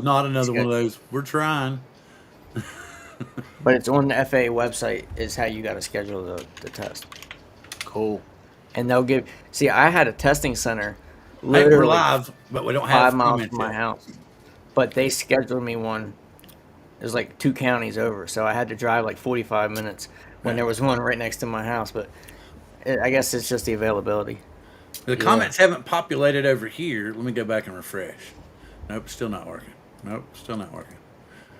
not another one of those. We're trying. But it's on the FAA website is how you got to schedule the test. Cool. And they'll give. See, I had a testing center Hey, we're literally live, but we don't 5 miles comments from my yet. house, but they scheduled me one. It was like 2 counties over, so I had to drive like 45 minutes when there was one right next to my house. But I guess it's just the availability. The Yeah, comments haven't populated over here. Let me go back and refresh. Nope, still not working. Nope, still not working.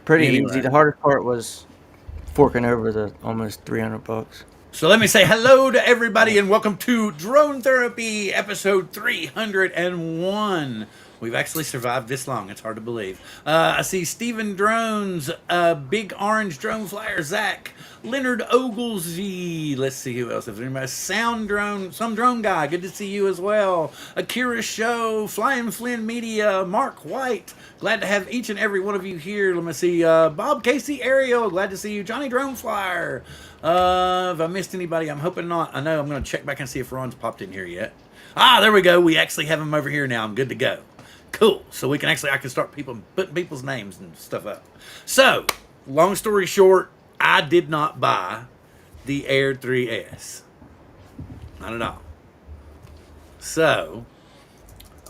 pretty easy. Anyway, The hardest part was forking over the almost $300. so let me say hello to everybody and welcome to Drone Therapy episode 301. We've actually survived this long. It's hard to believe. I see Steven Drones, Big Orange Drone Flyer, Zach, Leonard Oglesby. Let's see who else. If there's anybody, Sound Drone, some drone guy. Good to see you as well. Akira Show, Flying Flynn Media, Mark White. Glad to have each and every one of you here. Let me see. Bob Casey Ariel. Glad to see you. Johnny Drone Flyer. If I missed anybody, I'm hoping not. I know I'm going to check back and see if Ron's popped in here yet. Ah, there we go. We actually have him over here now. I'm good to go. Cool. So we can actually, I can start putting people's names and stuff up. So, long story short, I did not buy the Air 3S. Not at all. So,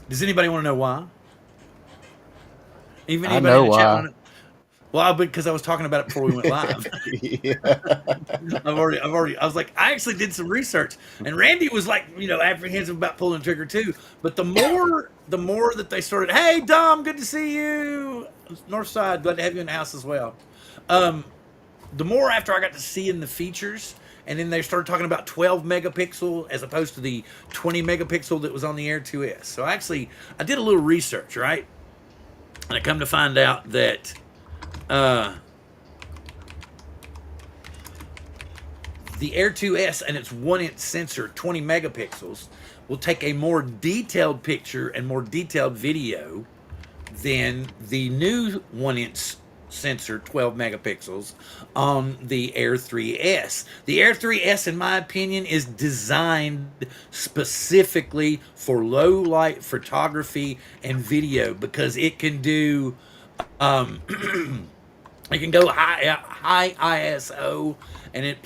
does anybody want to know why? Even I anybody know in the chat why. want to? Well, because I was talking about it before we went live. Yeah. I was like, I actually did some research, and Randy was like, apprehensive about pulling the trigger too. But the more that they started, hey Dom, good to see you, Northside, glad to have you in the house as well. The more after I got to seeing the features, and then they started talking about 12 megapixel as opposed to the 20 megapixel that was on the Air 2S. So I did a little research, right, and I come to find out that. The Air 2S and its 1-inch sensor, 20 megapixels, will take a more detailed picture and more detailed video than the new 1-inch sensor, 12 megapixels, on the Air 3S. The Air 3S, in my opinion, is designed specifically for low light photography and video because it can do it can go high ISO, and it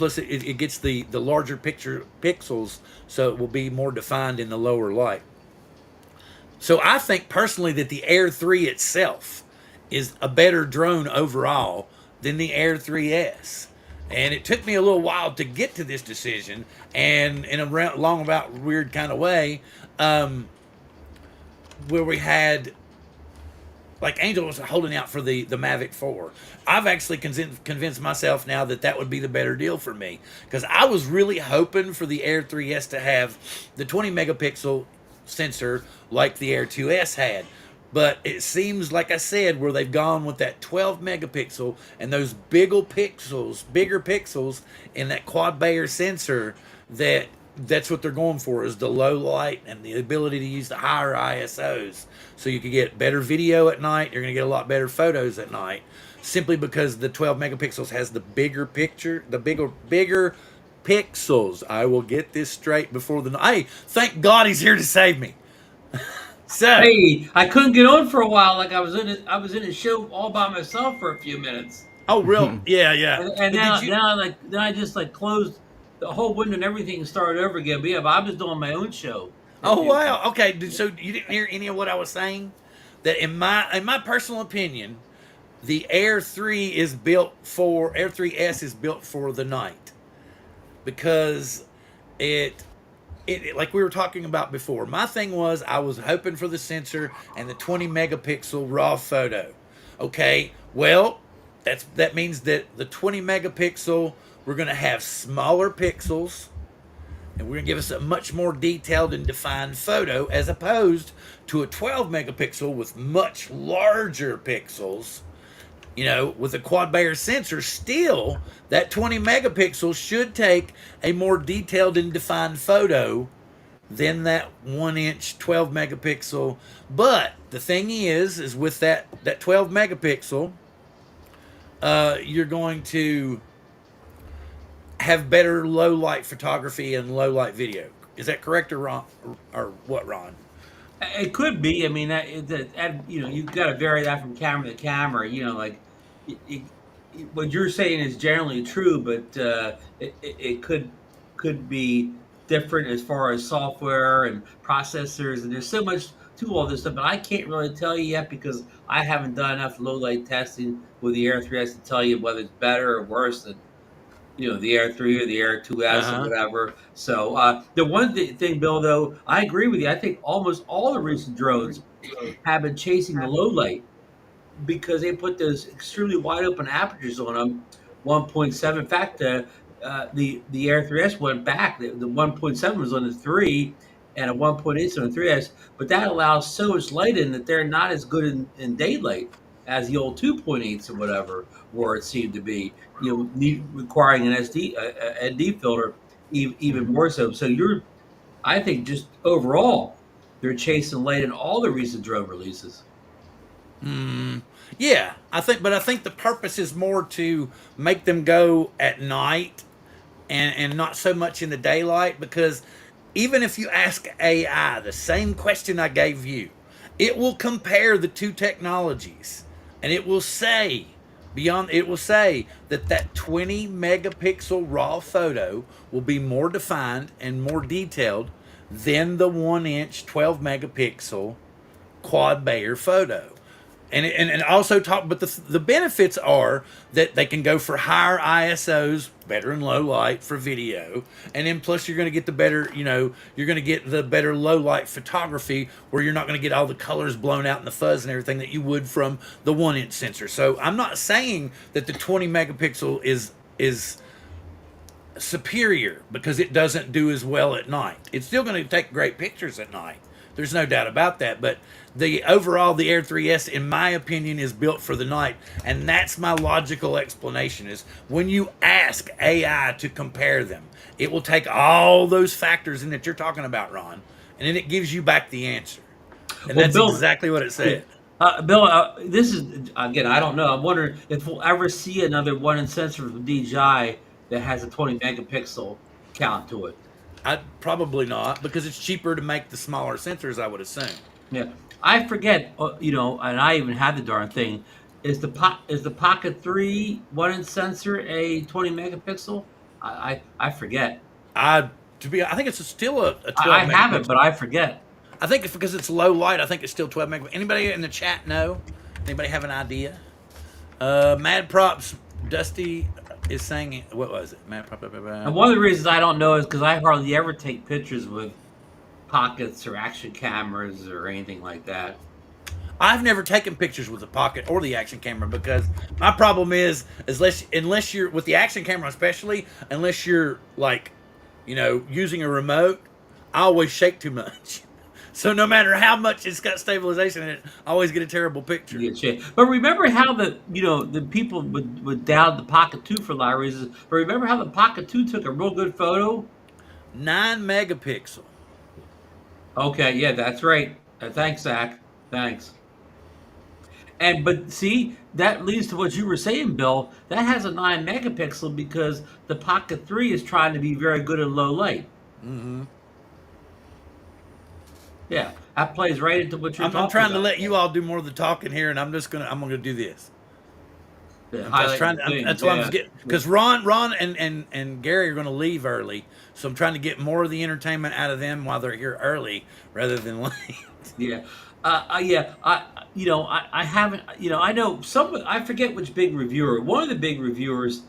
gets the larger picture pixels, so it will be more defined in the lower light. So I think personally that the Air 3 itself is a better drone overall than the Air 3S. And it took me a little while to get to this decision, and in a long about weird kind of way, where we had. Like Angel was holding out for the Mavic 4. I've actually convinced myself now that would be the better deal for me. Because I was really hoping for the Air 3S to have the 20 megapixel sensor like the Air 2S had. But it seems, like I said, where they've gone with that 12 megapixel and those bigger pixels in that quad Bayer sensor, that's what they're going for, is the low light and the ability to use the higher ISOs. So you can get better video at night. You're going to get a lot better photos at night, simply because the 12 megapixels has the bigger picture, the bigger pixels. I will get this straight before the night. Hey, thank God he's here to save me. So Hey, I couldn't get on for a while. Like I was in a show all by myself for a few minutes, oh real yeah. and then I just like closed the whole window and everything and started over again. But I was doing my own show. Oh wow, okay. So you didn't hear any of what I was saying? That in my personal opinion, the Air 3S is built for the night, because it like we were talking about before. My thing was I was hoping for the sensor and the 20 megapixel raw photo. Okay, well that means that the 20 megapixel, we're going to have smaller pixels, and we're going to give us a much more detailed and defined photo, as opposed to a 12 megapixel with much larger pixels. With a quad Bayer sensor, still that 20 megapixels should take a more detailed and defined photo than that 1-inch 12 megapixel. But the thing is with that 12 megapixel, you're going to have better low light photography and low light video. Is that correct or wrong, or what, Ron? It could be. I mean, you know, you've got to vary that from camera to camera. You know, like it, what you're saying is generally true, but it could be different as far as software and processors, and there's so much to all this stuff. But I can't really tell you yet because I haven't done enough low light testing with the Air 3S to tell you whether it's better or worse than the Air 3 or the Air 2S or Uh-huh. whatever. So the one thing, Bill, though, I agree with you. I think almost all the recent drones have been chasing the low light because they put those extremely wide open apertures on them. 1.7. In fact, the Air 3S went back. The 1.7 was on the 3 and a 1.8 is on the 3S, but that allows so much light in that they're not as good in daylight as the old 2.8s or whatever, where it seemed to be, requiring an ND filter even more so. So I think just overall, they're chasing light in all the recent drone releases. Yeah, I think the purpose is more to make them go at night and not so much in the daylight, because even if you ask AI the same question I gave you, it will compare the two technologies, and it will say that 20 megapixel raw photo will be more defined and more detailed than the 1 inch 12 megapixel quad Bayer photo. And also talk, but the benefits are that they can go for higher ISOs, better in low light for video, and then plus you're going to get the better, you're going to get the better low light photography where you're not going to get all the colors blown out in the fuzz and everything that you would from the 1 inch sensor. So I'm not saying that the 20 megapixel is superior because it doesn't do as well at night. It's still going to take great pictures at night. There's no doubt about that. But the Air 3S, in my opinion, is built for the night, and that's my logical explanation. Is when you ask AI to compare them, it will take all those factors in that you're talking about, Ron, and then it gives you back the answer, and Well, that's Bill, exactly what it said. Bill, this is again. I don't know. I'm wondering if we'll ever see another one-inch sensor from DJI that has a 20 megapixel count to it. Probably not, because it's cheaper to make the smaller sensors, I would assume. Yeah, I forget. And I even had the darn thing. Is the Pocket 3 1-inch sensor a 20 megapixel? I forget. I I think it's still a 12 I have it, megapixel. but I forget. I think it's because it's low light. I think it's still 12 megapixels. Anybody in the chat know? Anybody have an idea? Mad Props Dusty is saying, what was it? Mad Prop. And one of the reasons I don't know is because I hardly ever take pictures with pockets or action cameras or anything like that. I've never taken pictures with the pocket or the action camera because my problem is unless you're with the action camera, especially unless you're like, using a remote, I always shake too much. So no matter how much it's got stabilization in it, I always get a terrible picture. You get shit. But remember how the people would doubt the Pocket 2 for a lot of reasons. But remember how the Pocket 2 took a real good photo? 9 megapixel. Okay, yeah, that's right. Thanks, Zach. Thanks. But see, that leads to what you were saying, Bill. That has a 9 megapixel because the Pocket 3 is trying to be very good in low light. Mm-hmm. Yeah, that plays right into what you're talking about. I'm trying to let you all do more of the talking here, and I'm gonna do this. Yeah, That's what I'm getting, because Ron and Gary are going to leave early, so I'm trying to get more of the entertainment out of them while they're here early rather than late. Yeah, yeah. I haven't. I know some. I forget which big reviewer. One of the big reviewers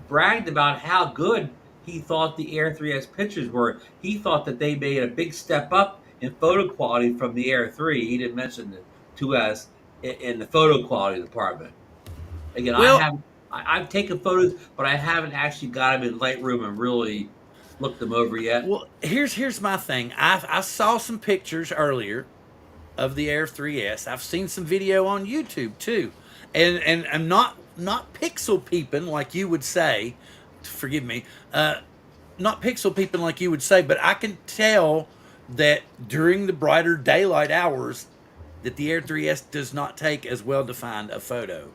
bragged about how good he thought the Air 3S pictures were. He thought that they made a big step up in photo quality from the Air 3. He didn't mention the 2S in the photo quality department. Again, Well, I've taken photos, but I haven't actually got them in Lightroom and really looked them over yet. well, here's my thing. I saw some pictures earlier of the Air 3S. I've seen some video on YouTube too, and I'm not pixel peeping like you would say. Forgive me, not pixel peeping like you would say, but I can tell that during the brighter daylight hours, that the Air 3S does not take as well defined a photo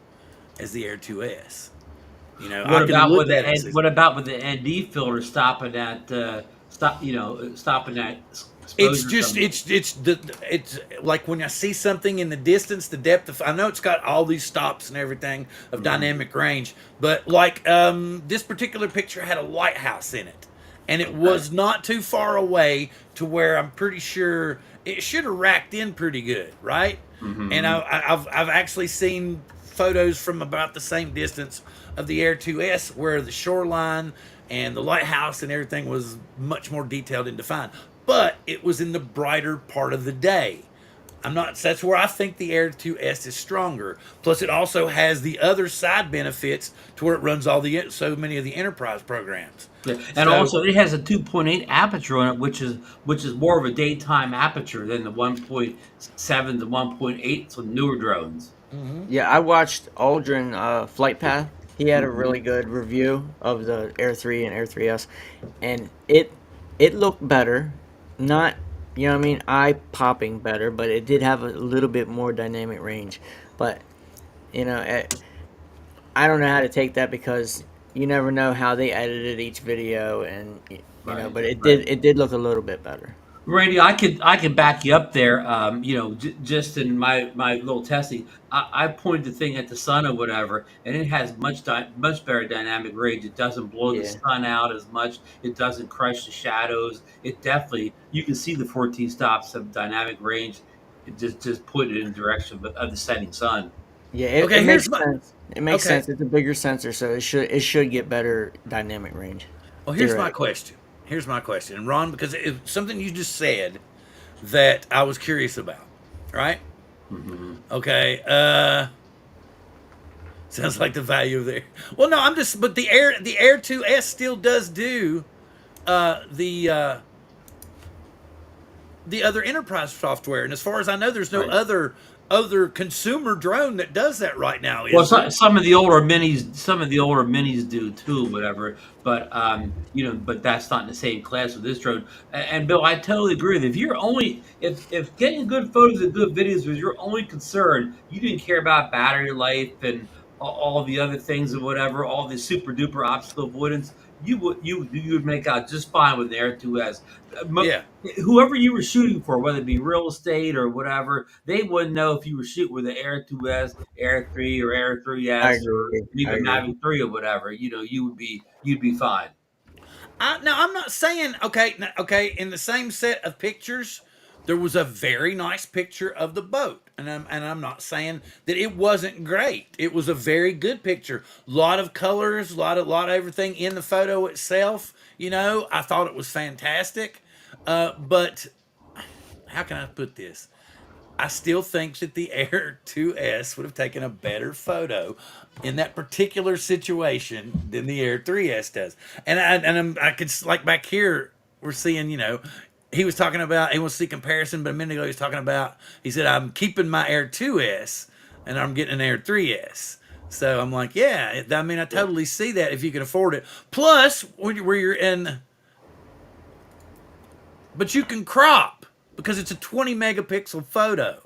as the Air 2S. What about with the ND filter stopping at stopping that It's exposure just from. it's like when I see something in the distance, the depth of, I know it's got all these stops and everything of Mhm. dynamic range, but like this particular picture had a lighthouse in it, and it Okay. was not too far away to where I'm pretty sure it should have racked in pretty good, right? And Hmm. I've actually seen photos from about the same distance of the Air 2S where the shoreline and the lighthouse and everything was much more detailed and defined. But it was in the brighter part of the day. I'm not. That's where I think the Air 2S is stronger. Plus, it also has the other side benefits to where it runs all the so many of the enterprise programs. Yeah. And So also, it has a 2.8 aperture on it, which is more of a daytime aperture than the 1.7 to 1.8 for newer drones. Yeah, I watched Aldrin Flight Path. He had a Hmm. really good review of the Air 3 and Air 3S, and it looked better. Not, you know what I mean, eye popping better, but it did have a little bit more dynamic range. But you know, I don't know how to take that because you never know how they edited each video, and Right. but Right. it did look a little bit better. Randy, I can back you up there. Just in my little testing, I pointed the thing at the sun or whatever, and it has much better dynamic range. It doesn't blow the Yeah. sun out as much. It doesn't crush the shadows. It definitely, you can see the 14 stops of dynamic range. It just put it in the direction of the setting sun. Yeah, okay, it makes here's my sense. It makes okay. sense. It's a bigger sensor, so it should get better dynamic range, Well, here's my theoretically. question. Here's my question, and Ron, because it's something you just said that I was curious about. Right? Hmm. Okay. Sounds like the value of the air. Well, no, I'm just. But the Air 2S still does do uh, the uh, the other enterprise software, and as far as I know, there's no Right. other consumer drone that does that right now, Well, is there? some of the older minis do too, whatever. But that's not in the same class with this drone. And Bill, I totally agree with you. If you're only if getting good photos and good videos was your only concern, you didn't care about battery life and all the other things and whatever, all the super duper obstacle avoidance, you would make out just fine with the Air 2S. Yeah, Whoever you were shooting for, whether it be real estate or whatever, they wouldn't know if you were shooting with an Air 2S, Air 3, or Air I 3S, or agree. I even agree. Mavic 3 or whatever. You'd be fine. now I'm not saying okay. Okay, in the same set of pictures, there was a very nice picture of the boat, and I'm not saying that it wasn't great. It was a very good picture. Lot of colors, lot of everything in the photo itself. I thought it was fantastic. But how can I put this? I still think that the Air 2S would have taken a better photo in that particular situation than the Air 3S does. I could, like, back here, we're seeing, he was talking about, he wants to see comparison, but a minute ago he was talking about, he said, I'm keeping my Air 2S and I'm getting an Air 3S. So I'm like, yeah, I mean, I Yeah. totally see that if you can afford it. Plus, where you're in, but you can crop because it's a 20 megapixel photo.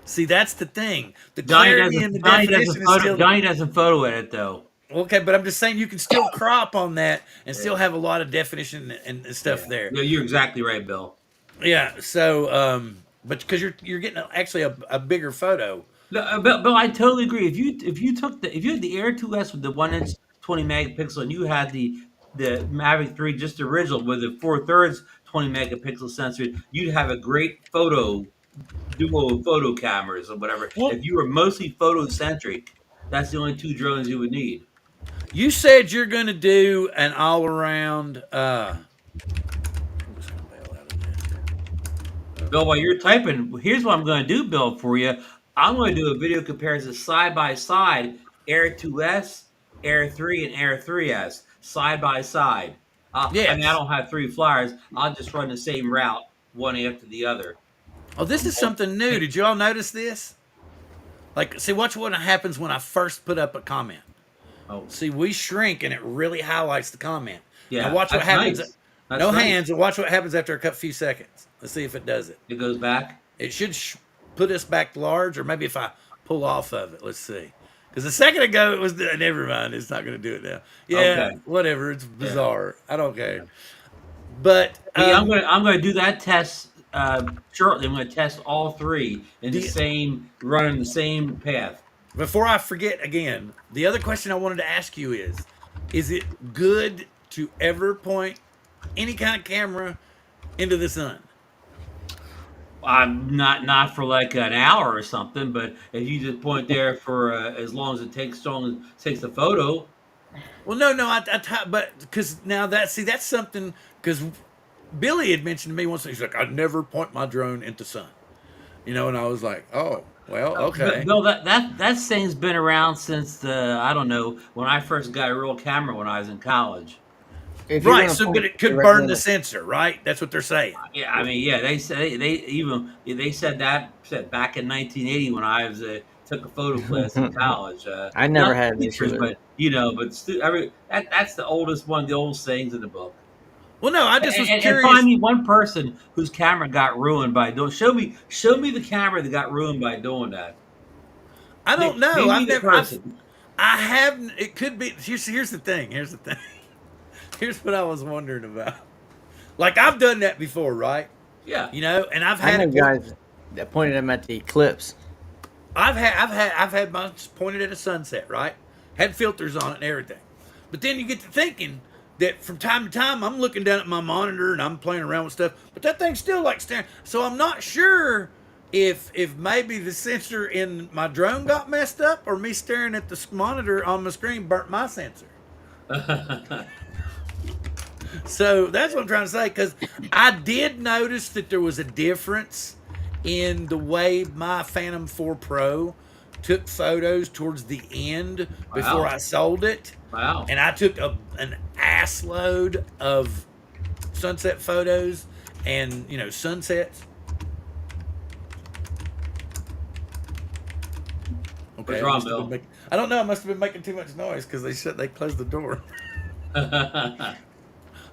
See, that's the thing. The Johnny clarity and the doesn't. Johnny doesn't definition is photo. still Johnny doesn't photo edit though. okay. But I'm just saying you can still crop on that and still Yeah. have a lot of definition and stuff Yeah. there. Yeah. You're exactly right, Bill. Yeah. So, but because you're getting actually a bigger photo. No, but I totally agree. If you had the Air 2S with the 1 inch 20 megapixel and you had the Mavic 3 just the original with the 4/3 20 megapixel sensor, you'd have a great duo of photo cameras or whatever. Well, If you were mostly photocentric, that's the only two drones you would need. you said you're going to do an all around. I'm just going to bail out of this. Bill, while you're typing, here's what I'm going to do, Bill, for you. I'm going to do a video comparison side by side, Air 2S, Air 3, and Air 3S, side by side. I Yes. don't have three flyers. I'll just run the same route, one after the other. Oh, this On is both. something new. Did you all notice this? Like, see, watch what happens when I first put up a comment. Oh, See, we shrink and it really highlights the comment. Now yeah, watch what that's happens. nice. That's No nice. hands, and watch what happens after a few seconds. Let's see if it does it. It goes back. It should put us back large, or maybe if I pull off of it, let's see. Because a second ago it was never mind. It's not going to do it now. Yeah, Okay. whatever. It's Yeah. bizarre. I don't care. Yeah. But Yeah, I'm gonna do that test shortly. I'm gonna test all three in the the same running the same path. before I forget again, the other question I wanted to ask you is it good to ever point any kind of camera into the sun? I'm not for like an hour or something, but if you just point there for as long as it takes, so long as it takes the photo. Well, no, but because now that's something because Billy had mentioned to me once. He's like, I'd never point my drone into sun, and I was like, oh, well, But okay, Bill, that thing's been around since the I don't know when I first got a real camera when I was in college. If you're right. gonna So, but point, it they could burn recommend the a sensor, right? That's what they're saying. Yeah, I mean, yeah, they say they said back in 1980 when I was took a photo class in college. I never Not had an issue teachers, with it. but that's the oldest one of the old sayings in the book. Well, no, I just was And find curious. me one person whose camera got ruined by doing. Show me the camera that got ruined by doing that. I don't know. Name me I've the never. person. I haven't. It could be. Here's the thing. Here's the thing. Here's what I was wondering about. Like I've done that before, right? Yeah. And I've I had know it. guys that pointed them at the eclipse. I've had mine pointed at a sunset, right? Had filters on it and everything. But then you get to thinking that from time to time I'm looking down at my monitor and I'm playing around with stuff, but that thing's still like staring. So I'm not sure if maybe the sensor in my drone got messed up or me staring at the monitor on my screen burnt my sensor. So that's what I'm trying to say because I did notice that there was a difference in the way my Phantom 4 Pro took photos towards the end before Wow. I sold it. Wow. And I took an ass load of sunset photos and, sunsets. Okay, What's wrong, Bill? I don't know. I must have been making too much noise because they closed the door.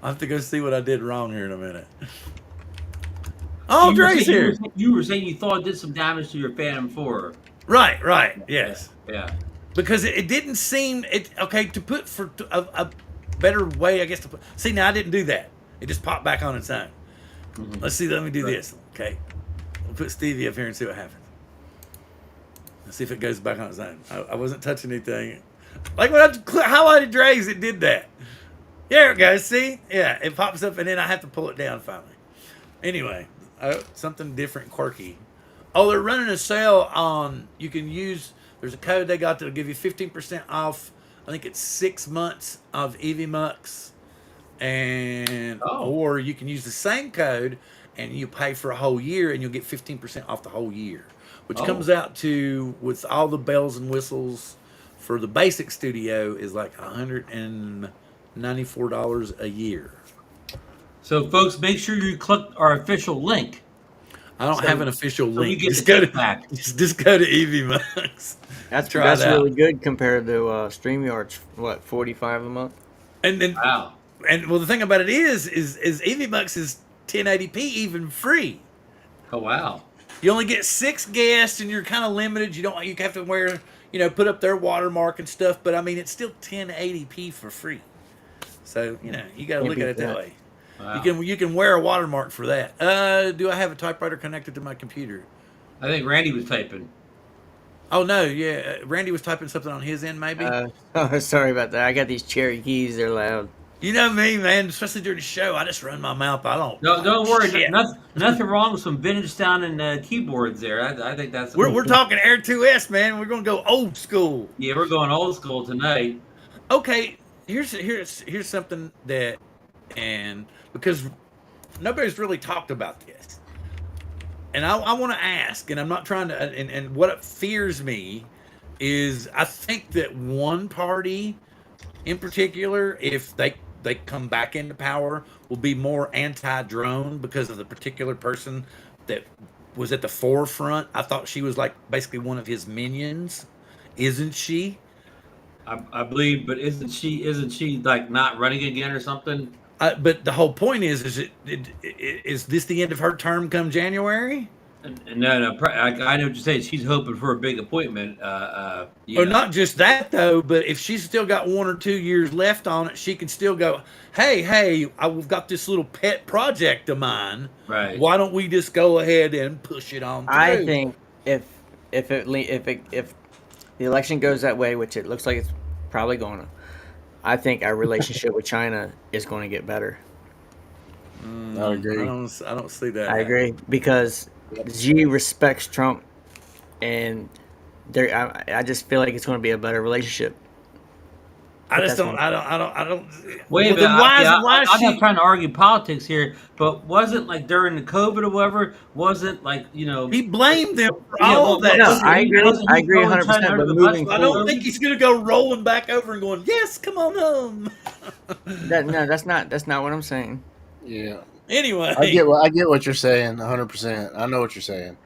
I'll have to go see what I did wrong here in a minute. Oh, Dre's here. You were saying you thought it did some damage to your Phantom 4. Right. Yeah. Yes. Yeah. Because it didn't seem okay to put for a better way, I guess. To put, see, now I didn't do that. It just popped back on its own. Mhm. Let's see. Let me do this. Okay, we'll put Stevie up here and see what happens. Let's see if it goes back on its own. I wasn't touching anything. Like when I highlighted Dre's, it did that. There it goes. See, yeah, it pops up and then I have to pull it down finally. Anyway, something different, quirky. Oh, they're running a sale on. You can use. There's a code they got that'll give you 15% off. I think it's 6 months of EVMux, or you can use the same code and you pay for a whole year and you'll get 15% off the whole year, which comes out to with all the bells and whistles for the basic studio is like $194 a year. So, folks, make sure you click our official link. I don't have an official link. You get Just the go kickback. just go to EVMux. That's Try it out. really good compared to StreamYard's what 45 a month. And then Wow. the thing about it is EVMux is 1080p even free. Oh, wow. You only get 6 guests and you're kind of limited. You have to wear, put up their watermark and stuff, but I mean it's still 1080p for free. So, you got to look at it that way. Wow. You can wear a watermark for that. Do I have a typewriter connected to my computer? I think Randy was typing. Oh no, yeah. Randy was typing something on his end maybe. Sorry about that. I got these cherry keys. They're loud. You know me, man, especially during the show, I just run my mouth. I don't. No, don't worry. Shit. Nothing wrong with some vintage sounding keyboards there. I think that's. We're talking Air 2S, man. We're gonna go old school. Yeah, we're going old school tonight. Okay, here's something that, and because nobody's really talked about this, and I want to ask, and I'm not trying to, and what fears me is I think that one party in particular, if they come back into power, will be more anti-drone because of the particular person that was at the forefront. I thought she was like basically one of his minions, isn't she? I believe, but isn't she like not running again or something? But the whole point is this the end of her term come January? No, I know what you're saying. She's hoping for a big appointment. Or not just that though, but if she's still got 1 or 2 years left on it, she can still go, hey, I've got this little pet project of mine. Right. Why don't we just go ahead and push it on I through? think if the election goes that way, which it looks like it's probably going to, I think our relationship with China is going to get better. I agree. I don't see that. I agree because Xi respects Trump, and I just feel like it's going to be a better relationship. I just that's don't. one- I don't. Wait a Well, minute. then why is I'm she? not trying to argue politics here, but wasn't like during the COVID or whatever, wasn't like He blamed them for yeah, all that. No, shit. I agree. wasn't I he agree throwing 100%, China under but the bus moving for I don't forward- think he's gonna go rolling back over and going, yes, come on home. No, that's not what I'm saying. Yeah, Anyway, I get what you're saying. 100%. I know what you're saying.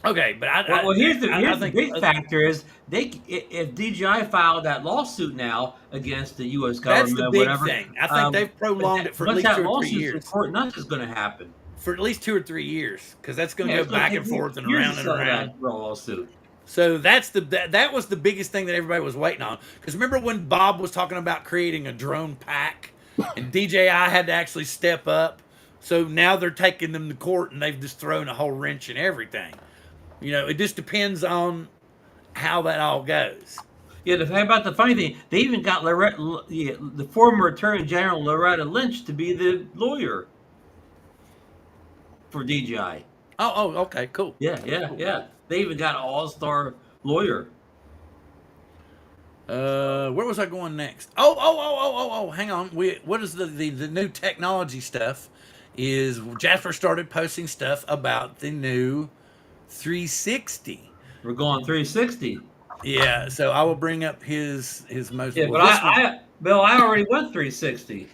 okay, but Well, here's the I think big factor is if DJI filed that lawsuit now against the U.S. that's government the or big whatever. thing. I think they've prolonged it for at once least that 2 or 3 lawsuit's in years. court, nothing's going to happen. For at least 2 or 3 years, because that's going to Yeah, go it's gonna back take and forth and years around to and settle around. that lawsuit. So that was the biggest thing that everybody was waiting on. Because remember when Bob was talking about creating a drone pack, and DJI had to actually step up. So now they're taking them to court, and they've just thrown a whole wrench in everything. It just depends on how that all goes. Yeah, the fact about the funny thing, they even got the former Attorney General Loretta Lynch to be the lawyer for DJI. Oh, okay, cool. Yeah. They even got an all-star lawyer. Where was I going next? Oh, hang on. What is the new technology stuff? Is Jasper started posting stuff about the new 360. We're going 360. Yeah, so I will bring up his most. Yeah, well, but this one- Bill, I already went 360.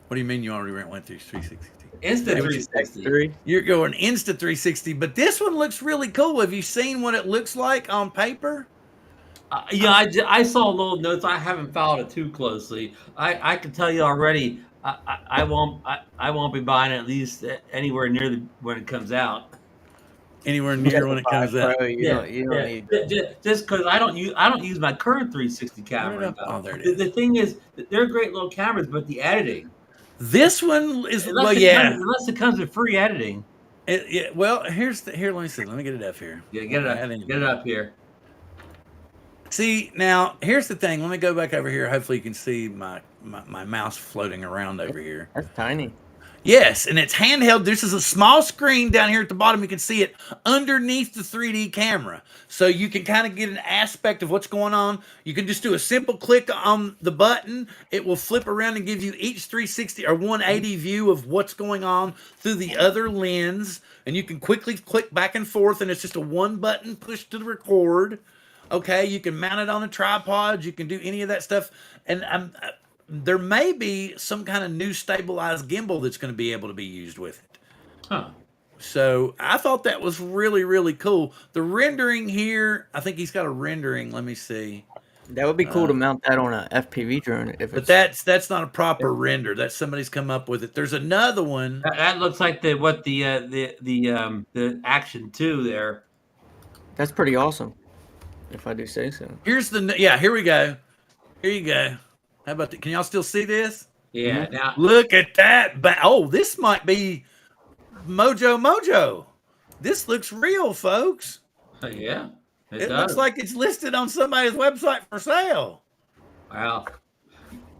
What do you mean you already went through 360? Instant 360. Three. You're going Insta 360, but this one looks really cool. Have you seen what it looks like on paper? Yeah, I saw little notes. I haven't followed it too closely. I can tell you already. I won't be buying it at least anywhere near when it comes out. Anywhere near when it comes out. Bro, you don't need. Just because I don't use my current 360 camera. Oh, there it The thing is, they're great little cameras, but the editing. This one is Unless it comes with free editing. Well, here. Let me see. Let me get it up here. Yeah, get it up here. See, now here's the thing. Let me go back over here. Hopefully, you can see my mouse floating around over here. That's tiny. Yes, and it's handheld. This is a small screen down here at the bottom. You can see it underneath the 3D camera. So you can kind of get an aspect of what's going on. You can just do a simple click on the button. It will flip around and give you each 360 or 180 view of what's going on through the other lens. And you can quickly click back and forth, and it's just a one button push to the record. Okay, you can mount it on a tripod. You can do any of that stuff. And there may be some kind of new stabilized gimbal that's going to be able to be used with it. Huh. So I thought that was really, really cool. The rendering here, I think he's got a rendering. Let me see. That would be cool to mount that on a FPV drone. But that's not a proper render. That's somebody's come up with it. There's another one. That looks like the Action 2 there. That's pretty awesome, if I do say so. Here we go. Here you go. How about that? Can y'all still see this? Yeah. Now Look at that. This might be Mojo. This looks real, folks. yeah. It looks like it's listed on somebody's website for sale. Wow.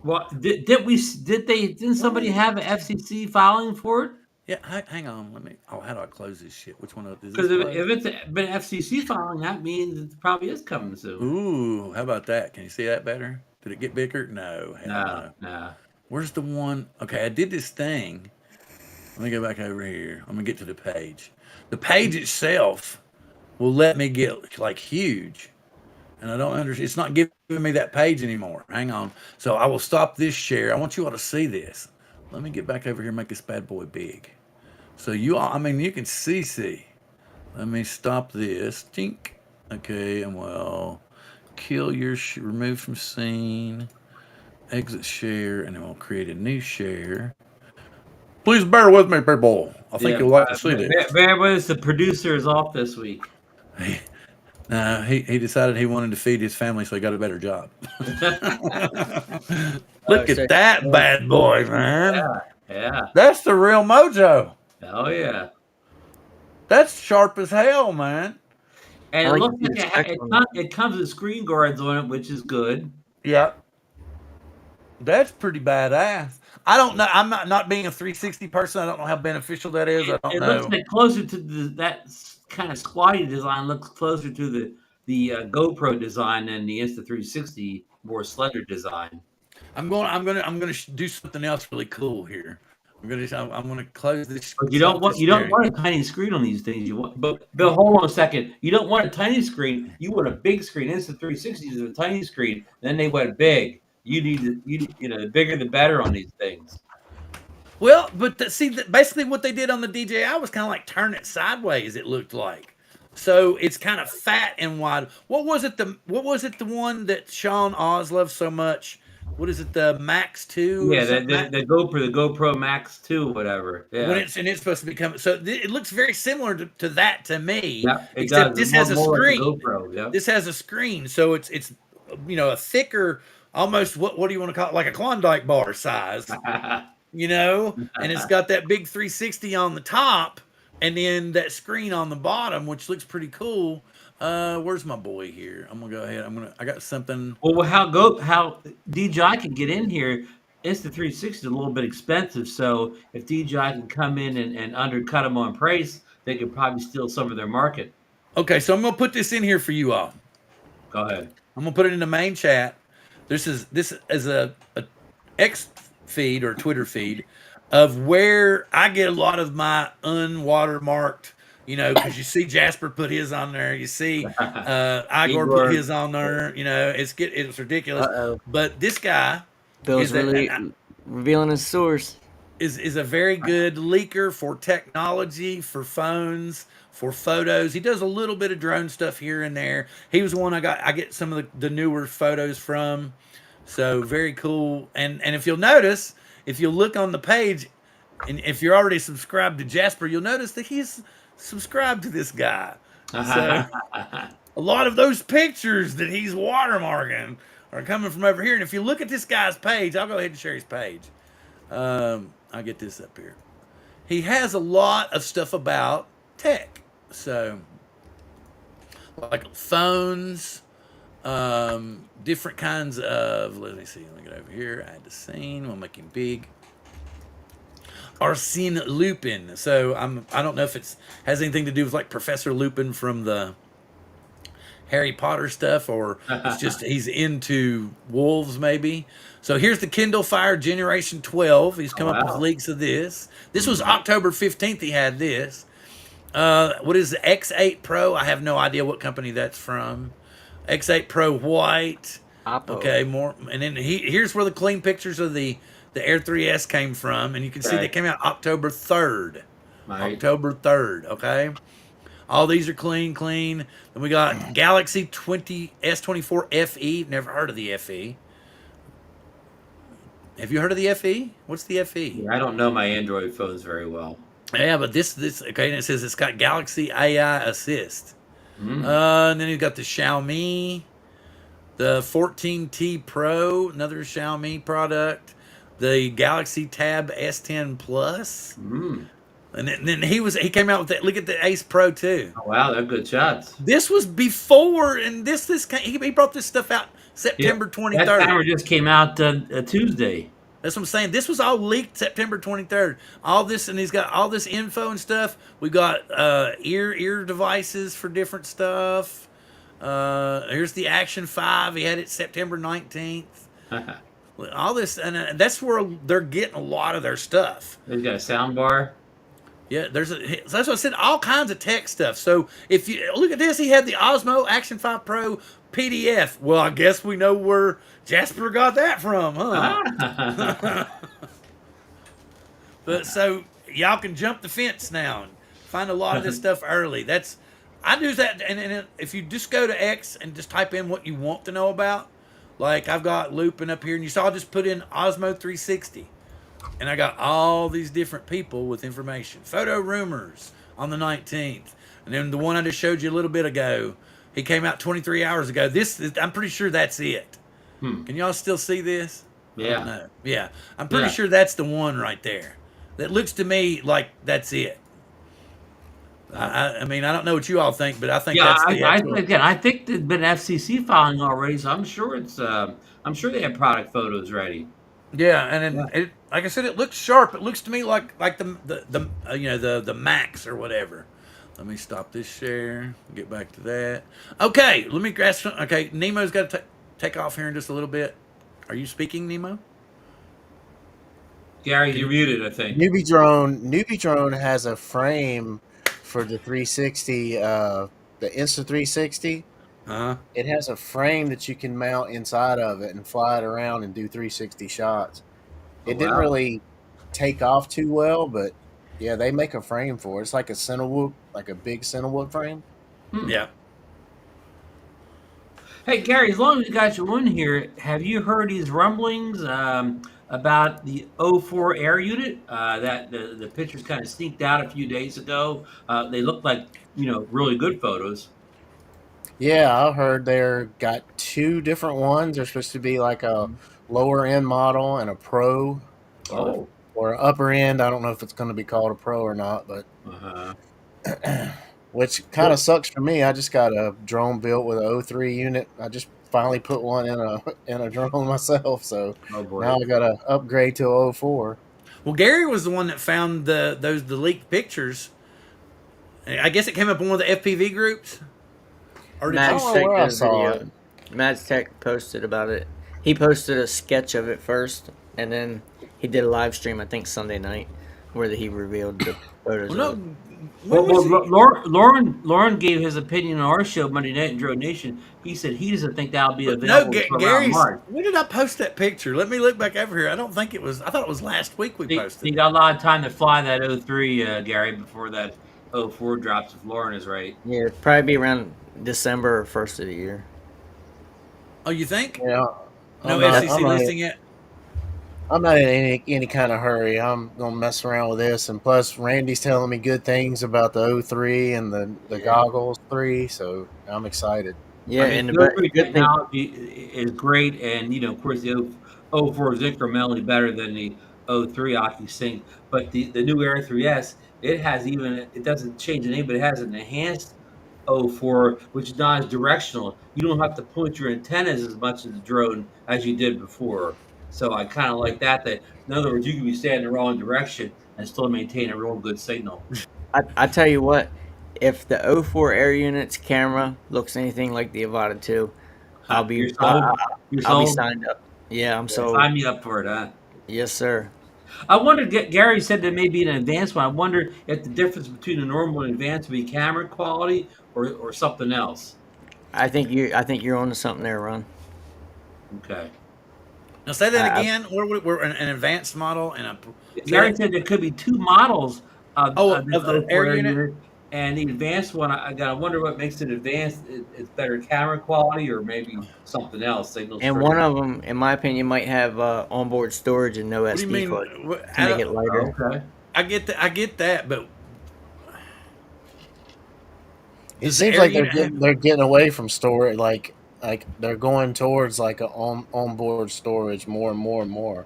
Well, didn't somebody have an FCC filing for it? Yeah, hang on. How do I close this shit? Which one is this? Because if it's been FCC filing, that means it probably is coming soon. Ooh, how about that? Can you see that better? Did it get bigger? No. No. Where's the one? Okay, I did this thing. Let me go back over here. I'm gonna get to the page. The page itself will let me get like huge, and I don't understand. It's not giving me that page anymore. Hang on. So I will stop this share. I want you all to see this. Let me get back over here and make this bad boy big. So you can see. Let me stop this. Tink. Okay, and kill your remove from scene, exit share, and then we'll create a new share. Please bear with me, people. I think Yeah, you'll like to see this. bear with us. The producer is off this week. He decided he wanted to feed his family, so he got a better job. Oh, Look so at that bad boy, man. Yeah. That's the real mojo. Oh yeah. That's sharp as hell, man. And I it like looks to see like the specs on that. it comes with screen guards on it, which is good. Yeah, that's pretty badass. I don't know. I'm not being a 360 person. I don't know how beneficial that is. I don't It looks know. like closer to that kind of squatty design. Looks closer to the GoPro design than the Insta360 more slender design. I'm gonna do something else really cool here. I'm gonna close this. But Stop this you don't area. want a tiny screen on these things. You want, but Bill, hold on a second. You don't want a tiny screen. You want a big screen. Insta360 is a tiny screen. Then they went big. You know, the bigger the better on these things. Well, but basically what they did on the DJI was kind of like turn it sideways. It looked like, so it's kind of fat and wide. What was it? The one that Sean Oz loves so much? What is it? The Max 2 or Yeah, something? the GoPro Max 2, whatever. When Yeah, it's supposed to become so it looks very similar to that to me, yeah, it except does. this has a More like the screen. GoPro. Yeah. This has a screen, so it's a thicker, almost what do you want to call it, like a Klondike bar size, and it's got that big 360 on the top, and then that screen on the bottom, which looks pretty cool. Where's my boy here? I'm gonna go ahead. I got something. Well, how DJI can get in here? Insta360 is a little bit expensive, so if DJI can come in and undercut them on price, they could probably steal some of their market. Okay, so I'm gonna put this in here for you all. Go ahead. I'm gonna put it in the main chat. This is a X feed or Twitter feed of where I get a lot of my unwatermarked. Because you see Jasper put his on there. You see Igor put his on there. It's ridiculous. Uh-oh. But this guy Bill's really revealing his source. is a very good leaker for technology, for phones, for photos. He does a little bit of drone stuff here and there. He was the one I get some of the newer photos from. So very cool. And if you'll notice, if you look on the page, and if you're already subscribed to Jasper, you'll notice that he's subscribed to this guy. So a lot of those pictures that he's watermarking are coming from over here. And if you look at this guy's page, I'll go ahead and share his page. I'll get this up here. He has a lot of stuff about tech. So like phones, different kinds of, let me see, let me get over here. Add the scene, we'll make him big. Arsene Lupin. So I don't know if it has anything to do with like Professor Lupin from the Harry Potter stuff, or it's just he's into wolves maybe. So here's the Kindle Fire Generation 12. He's come up with leaks of this. This was October 15th he had this. What is the X8 Pro? I have no idea what company that's from. X8 Pro white. Oppo. Okay, more, and then here's where the clean pictures of the Air 3S came from, and you can see they came out October 3rd. Right. October 3rd, okay? All these are clean. Then we got Galaxy S24 FE. Never heard of the FE. Have you heard of the FE? What's the FE? I don't know my Android phones very well. Yeah, but this okay, and it says it's got Galaxy AI Assist. And then you've got the Xiaomi, the 14T Pro, another Xiaomi product, the Galaxy Tab S10 Plus. And then he came out with that. Look at the Ace Pro too. Oh, wow, they're good shots. This was before, and he brought this stuff out September 23rd. That timer just came out Tuesday. That's what I'm saying. This was all leaked September 23rd. All this, and he's got all this info and stuff. We got ear devices for different stuff. Here's the Action 5. He had it September 19th. All this, and that's where they're getting a lot of their stuff. They've got a sound bar. Yeah, that's what I said. All kinds of tech stuff. So if you look at this, he had the Osmo Action 5 Pro PDF. Well, I guess we know where Jasper got that from, huh? But so y'all can jump the fence now and find a lot of this stuff early. I do that, and if you just go to X and just type in what you want to know about, like I've got Lupin up here, and you saw I just put in Osmo 360. and I got all these different people with information. Photo rumors on the 19th, and then the one I just showed you a little bit ago. He came out 23 hours ago. I'm pretty sure that's it. Hmm. Can y'all still see this? I don't Yeah. know. Yeah, I'm pretty Yeah. sure that's the one right there. That looks to me like that's it. I mean, I don't know what you all think, but I think Yeah, that's the actual. again, I think there's been FCC filing already, so I'm sure I'm sure they have product photos ready. Yeah, and then Yeah. like I said, it looks sharp. It looks to me like the the max or whatever. Let me stop this share. Get back to that. Okay, let me grasp. Okay, Nemo's got to take off here in just a little bit. Are you speaking, Nemo? Gary, Can you're you? muted, I think. Newbie drone has a frame for the 360, the Insta 360. Huh? It has a frame that you can mount inside of it and fly it around and do 360 shots. Oh It didn't wow. really take off too well, but yeah, they make a frame for it. It's like a Cinewook, like a big Cinewook frame. Hmm. Yeah. Hey Gary, as long as you got you in here, have you heard these rumblings about the O4 air unit? That the pictures kind of sneaked out a few days ago. They look like really good photos. Yeah, I heard they're got two different ones. There's supposed to be like a lower end model and a pro, or Oh. or upper end. I don't know if it's going to be called a pro or not, but Uh-huh. which kind of sucks for me. I just got a drone built with an O3 unit. I just finally put one in a in a drone myself, so Oh now boy. I got to upgrade to a O4. Well, Gary was the one that found the leaked pictures. I guess it came up in one of the FPV groups. Or did I you? Mads don't know Tech where did I a saw it. video. Mads Tech posted about it. He posted a sketch of it first, and then he did a live stream, I think Sunday night, where he revealed the photos Well, of no. it. When was he? Lauren gave his opinion on our show Monday Night in Drone Nation. He said he doesn't think that'll be But no, available until around Gary's. March. When did I post that picture? Let me look back over here. I don't think it was. I thought it was last week we So posted you it. got a lot of time to fly that O3, Gary, before that O4 drops. If Lauren is right. Yeah, it'd probably be around December or first of the year. Oh, you think? Yeah, No I'm not. FCC I'm not. listing yet. I'm not in any kind of hurry. I'm gonna mess around with this, and plus Randy's telling me good things about the O3 and the Yeah. goggles 3, so I'm excited. Yeah, I mean, and the the O3 good thing, technology is great, and of course, the O4 is incrementally better than the O3 OcuSync. But the new Air 3S, it doesn't change the name, but it has an enhanced O4, which is not as directional. You don't have to point your antennas as much as the drone as you did before. So I kind of like that. That in other words, you can be standing the wrong direction and still maintain a real good signal. I tell you what, if the O4 Air Unit's camera looks anything like the Avata 2, I'll Huh, be you're sold. You're I'll be sold. signed up. Yeah, I'm Yeah, sold. sign me up for it, huh? Yes, sir. I wonder. Gary said there may be an advanced one. I wonder if the difference between a normal and advanced would be camera quality or something else. I think you're onto something there, Ron. Okay. Now say that I, again. We're an advanced model and a. Say Gary that. said there could be two models of Oh, this of the O4 air air unit. unit, and the advanced one. I got to wonder what makes it advanced. It's better camera quality or maybe something else, signal and one strength. of them, in my opinion, might have onboard storage and no What do you SD mean? card to make it lighter. Okay. I get that. I get that, but It does the seems air like unit have? they're getting away from storage, like they're going towards like a onboard storage more and more and more.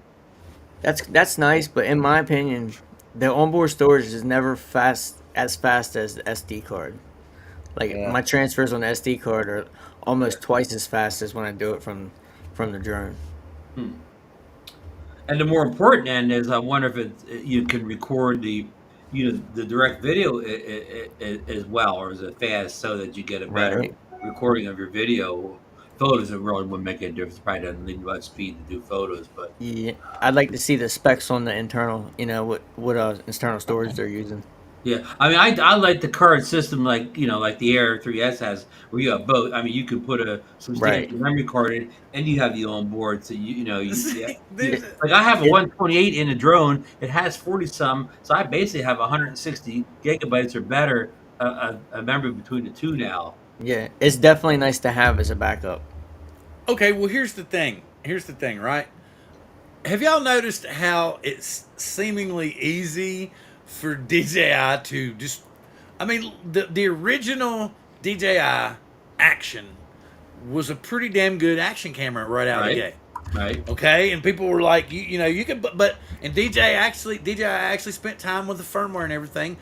That's nice, but in my opinion, the onboard storage is never fast as the SD card. Like Yeah. my transfers on the SD card are almost twice as fast as when I do it from the drone. Hmm. And the more important end is, I wonder if you can record the direct video as well, or is it fast so that you get a better Right. recording of your video? Photos it really wouldn't make any difference. Probably doesn't need much speed to do photos, but Yeah, I'd like to see the specs on the internal. What internal storage they're using. yeah, I mean, I like the current system, like the Air 3S has, where you have both. I mean, you can put a Right. substantial memory card in, and you have the onboard. So yeah, See, this, like I have a It, 128 in a drone. It has 40 some, so I basically have 160 gigabytes or better a memory between the two now. yeah, it's definitely nice to have as a backup. okay, well here's the thing. Here's the thing, right? Have y'all noticed how it's seemingly easy for DJI to just? I mean, the original DJI Action was a pretty damn good action camera right out of the Right. gate. Right. Okay, and people were like, you know, you could, but and DJI actually spent time with the firmware and everything,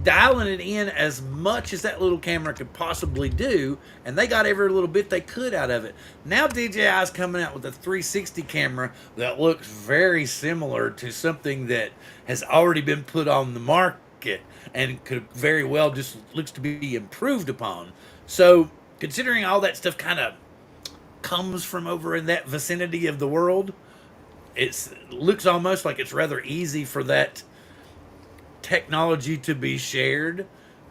dialing it in as much as that little camera could possibly do, and they got every little bit they could out of it. Now DJI is coming out with a 360 camera that looks very similar to something that has already been put on the market and could very well just looks to be improved upon. So considering all that stuff kind of comes from over in that vicinity of the world, it looks almost like it's rather easy for that technology to be shared,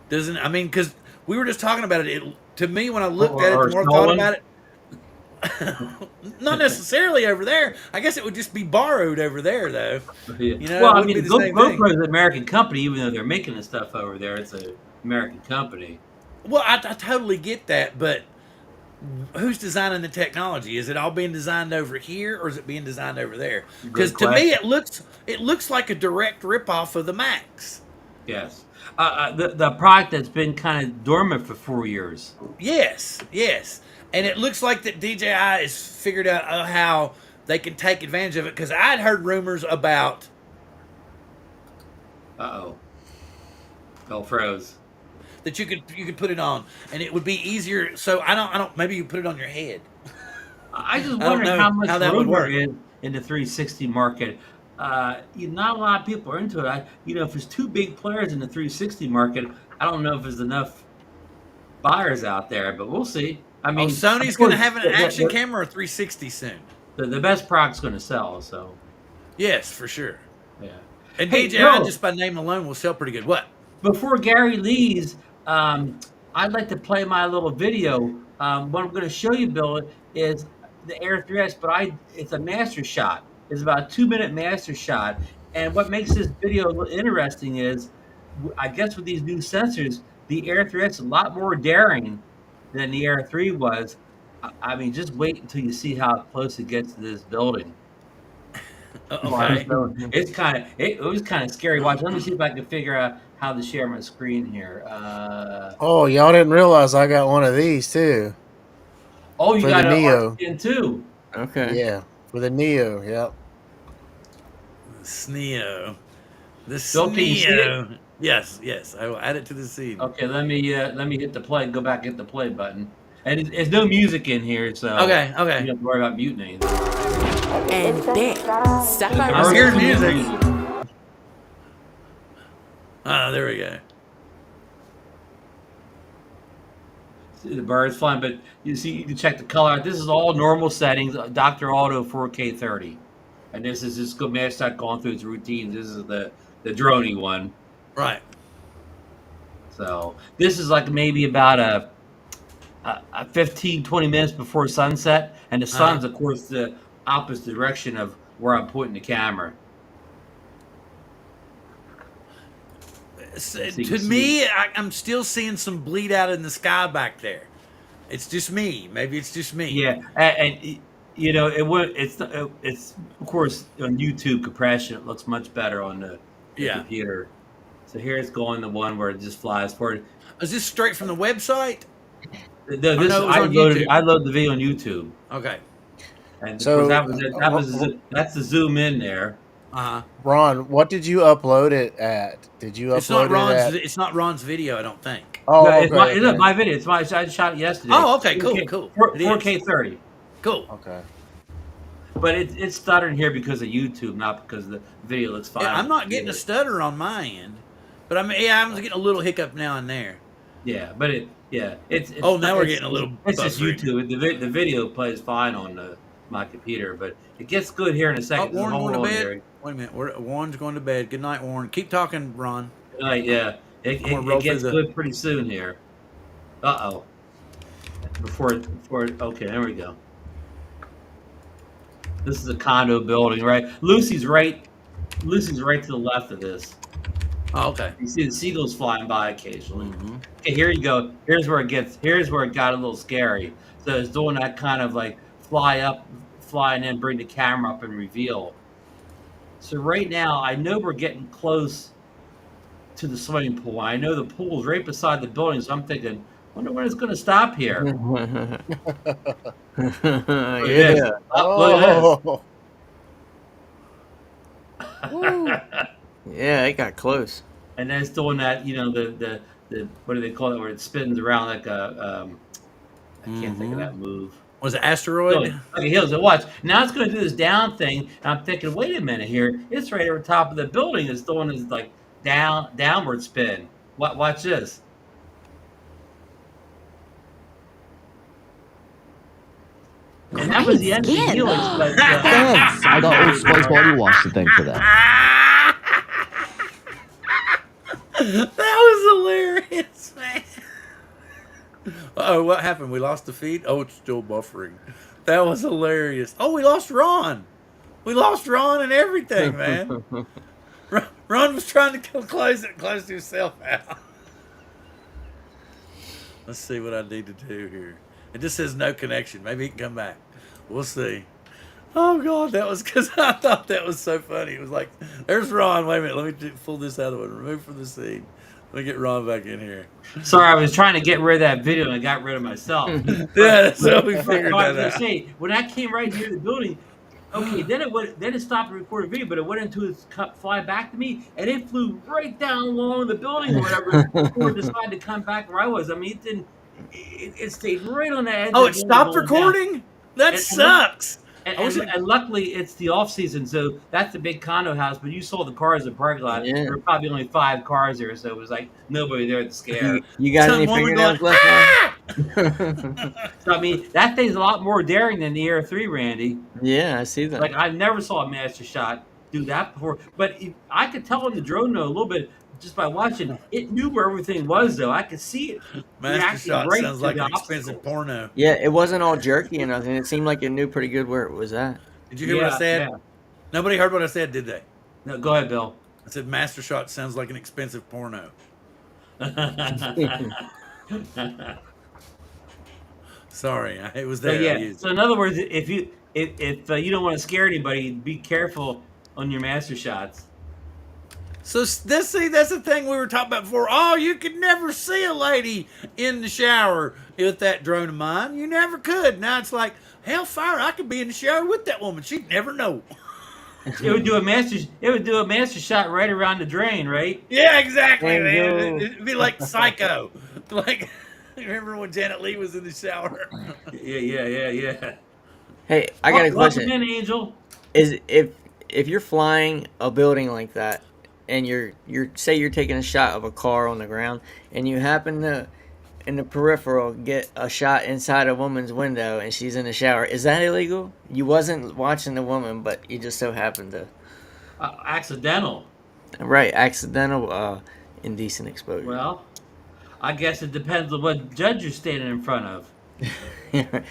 doesn't? I mean, because we were just talking about it. To me, when I looked at it, Or the more I thought stolen. about it, not necessarily over there. I guess it would just be borrowed over there, though. Yeah. You know, Well, it I wouldn't mean, be the same thing. GoPro is an American company, even though they're making the stuff over there. It's an American company. Well, I totally get that, but who's designing the technology? Is it all being designed over here, or is it being designed over there? Because Good to me, question. it looks like a direct ripoff of the Max. Yes. The product that's been kind of dormant for 4 years. Yes, yes, and it looks like that DJI has figured out how they can take advantage of it. Because I'd heard rumors about Uh-oh. Fell froze. that you could put it on, and it would be easier. So I don't. Maybe you put it on your head. I just I don't wondering know how much how that would room there work. is in the 360 market. Not a lot of people are into it. If there's two big players in the 360 market, I don't know if there's enough buyers out there, but we'll see. I Oh, mean, Sony's of going course, to have an action camera 360 soon. the best product's going to sell. So, Yes, for sure. yeah. And Hey, DJI, Bill, just by name alone, will sell pretty good. What? before Gary leaves, I'd like to play my little video. What I'm going to show you, Bill, is the Air 3S, but it's a master shot. It's about a 2-minute master shot. And what makes this video interesting is, I guess with these new sensors, the Air 3S is a lot more daring than the Air 3 was. I mean, just wait until you see how close it gets to this building. Okay. It was kind of scary watching. Let me see if I can figure out how to share my screen here. Oh, y'all didn't realize I got one of these too. Oh, you For got the an Neo. RCN too. Okay. Yeah, for the Neo. Yep. SNEO. The Bill, can you see it? SNEO. Yes, yes. I will add it to the scene. Okay, let me hit the play. Go back, hit the play button. And there's no music in here, so Okay, you okay. don't have to worry about muting anything. And there, stop by I'm hearing Roscoe's. music. There we go. See the birds flying, but you can check the color. This is all normal settings. Dr. Auto 4K 30, and this is just good. Matt's not going through its routines. This is the droney one. Right. So this is like maybe about a 15, 20 minutes before sunset, and the sun's of course the opposite direction of where I'm pointing the camera. So you To can see me, I'm still seeing some bleed out in the sky back there. It's just me. Maybe it's just me. Yeah, and it's of course on YouTube compression. It looks much better on the computer. So here it's going the one where it just flies forward. Is this straight from the website? No, YouTube. I loaded the video on YouTube, Okay. and So, that's the zoom in there. Ron, what did you upload it at? Did you It's not upload it Ron's. at? It's not Ron's video. I don't think. Oh, No, okay, it's my, okay. it's my video. I shot it yesterday. Oh, okay, cool, 4K, cool. 4K 30. Cool. Okay. But it's stuttering here because of YouTube, not because the video looks fine. Yeah, I'm not getting a stutter on my end, but I'm getting a little hiccup now and there. Yeah, but it's Oh, now we're getting a little It's just buffering. YouTube. The video plays fine on my computer, but it gets good here in a second. Warren Hold going to on, bed. Gary. Wait a minute. Warren's going to bed. Good night, Warren. Keep talking, Ron. Yeah, I'm gonna roll it gets through good pretty soon here. Before okay, there we go. This is a condo building, right? Lucy's right to the left of this. Oh, okay. You see the seagulls flying by occasionally. Mm-hmm. Okay, here you go. Here's where it got a little scary. So it's doing that kind of like flying in, bring the camera up and reveal. So right now, I know we're getting close to the swimming pool. I know the pool's right beside the building, so I'm thinking, wonder when it's going to stop here. Look at this. Yeah. Oh, look Oh, woo. at this. Yeah, it got close. And then it's doing that, the what do they call it, where it spins around like a I can't think of that move. Was it Really? asteroid? Okay, here's the watch. Now it's going to do this down thing, and I'm thinking, wait a minute here. It's right over top of the building. It's doing this like downward spin. Watch this. And that was the end of the Skin. helix, but Thanks. I got Old Spice body wash to thank for that. That was hilarious, man. Oh, what happened? We lost the feed? Oh, it's still buffering. That was hilarious. Oh, we lost Ron. We lost Ron and everything, man. Ron was trying to close himself out. Let's see what I need to do here. It just says no connection. Maybe he can come back. We'll see. Oh, God, that was because I thought that was so funny. It was like, there's Ron. Wait a minute. Let me pull this out of it. Remove from the scene. Let me get Ron back in here. sorry, I was trying to get rid of that video and I got rid of myself. Yeah, so we figured I was that gonna out. say, when I came right near the building, okay, then it stopped to record a video, but it went into its fly back to me, and it flew right down along the building or whatever before it decided to come back where I was. I mean, it didn't. It stayed right on the edge. Oh, of it the stopped building going down. recording? That And- sucks. And luckily, it's the off season, so that's the big condo house. But you saw the cars in the parking lot. Yeah. There were probably only 5 cars there, so it was like nobody there to scare. You got Some any woman fingernails going, left, Ron? So I mean, that thing's a lot more daring than the Air 3, Randy. Yeah, I see that. Like I never saw a master shot do that before. But I could tell on the drone though a little bit just by watching. It knew where everything was though. I could see it. Master reacting Shot right sounds to like the an expensive obstacle. porno. Yeah, it wasn't all jerky or nothing. It seemed like it knew pretty good where it was at. Did you hear what I said? Nobody heard what I said, did they? No, go ahead, Bill. I said Master Shot sounds like an expensive porno. Sorry, it was So there. I yeah. used So it. in other words, if you don't want to scare anybody, be careful on your master shots. So that's the thing we were talking about before. Oh, you could never see a lady in the shower with that drone of mine. You never could. Now it's like, hellfire, I could be in the shower with that woman. She'd never know. It would do a master shot right around the drain, right? Yeah, exactly, There man. you go. It'd be like Psycho. Like, remember when Janet Leigh was in the shower? Yeah. Hey, I got a Welcome question. in, Angel. Is if you're flying a building like that and you're say you're taking a shot of a car on the ground and you happen to in the peripheral get a shot inside a woman's window and she's in the shower, is that illegal? You wasn't watching the woman, but you just so happened to Accidental. right accidental indecent exposure. Well, I guess it depends on what judge you're standing in front of.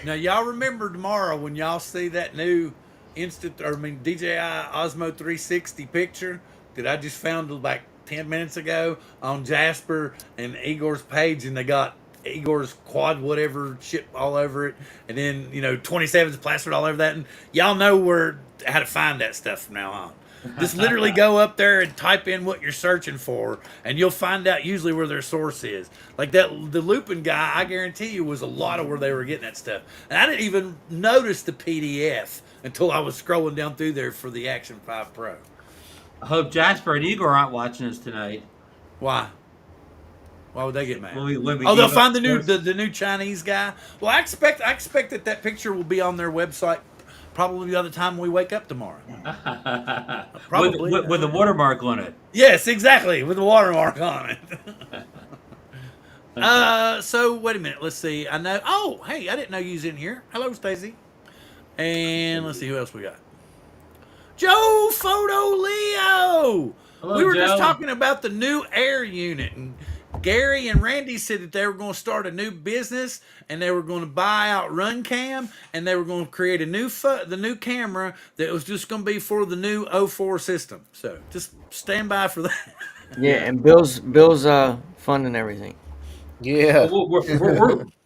Now, y'all remember tomorrow when y'all see that new DJI Osmo 360 picture that I just found like 10 minutes ago on Jasper and Igor's page, and they got Igor's quad whatever shit all over it, and then 27's plastered all over that, and y'all know how to find that stuff from now on. Just literally go up there and type in what you're searching for, and you'll find out usually where their source is. Like the Lupin guy, I guarantee you, was a lot of where they were getting that stuff. And I didn't even notice the PDF until I was scrolling down through there for the Action 5 Pro. I hope Jasper and Igor aren't watching us tonight. Why? Why would they get mad? When we Oh, they'll give find up- the new Chinese guy. Well, I expect that picture will be on their website probably by the time we wake up tomorrow. Probably. with a watermark on it. Yes, exactly, with the watermark on it. So wait a minute. Let's see. I know. Oh, hey, I didn't know you was in here. Hello, Stacy. And let's see who else we got. Joe Photo Leo. Hello, We were Joe. just talking about the new air unit, and Gary and Randy said that they were going to start a new business, and they were going to buy out RunCam, and they were going to create the new camera that was just going to be for the new 04 system. So just stand by for that. Yeah, and Bill's funding everything. Yeah.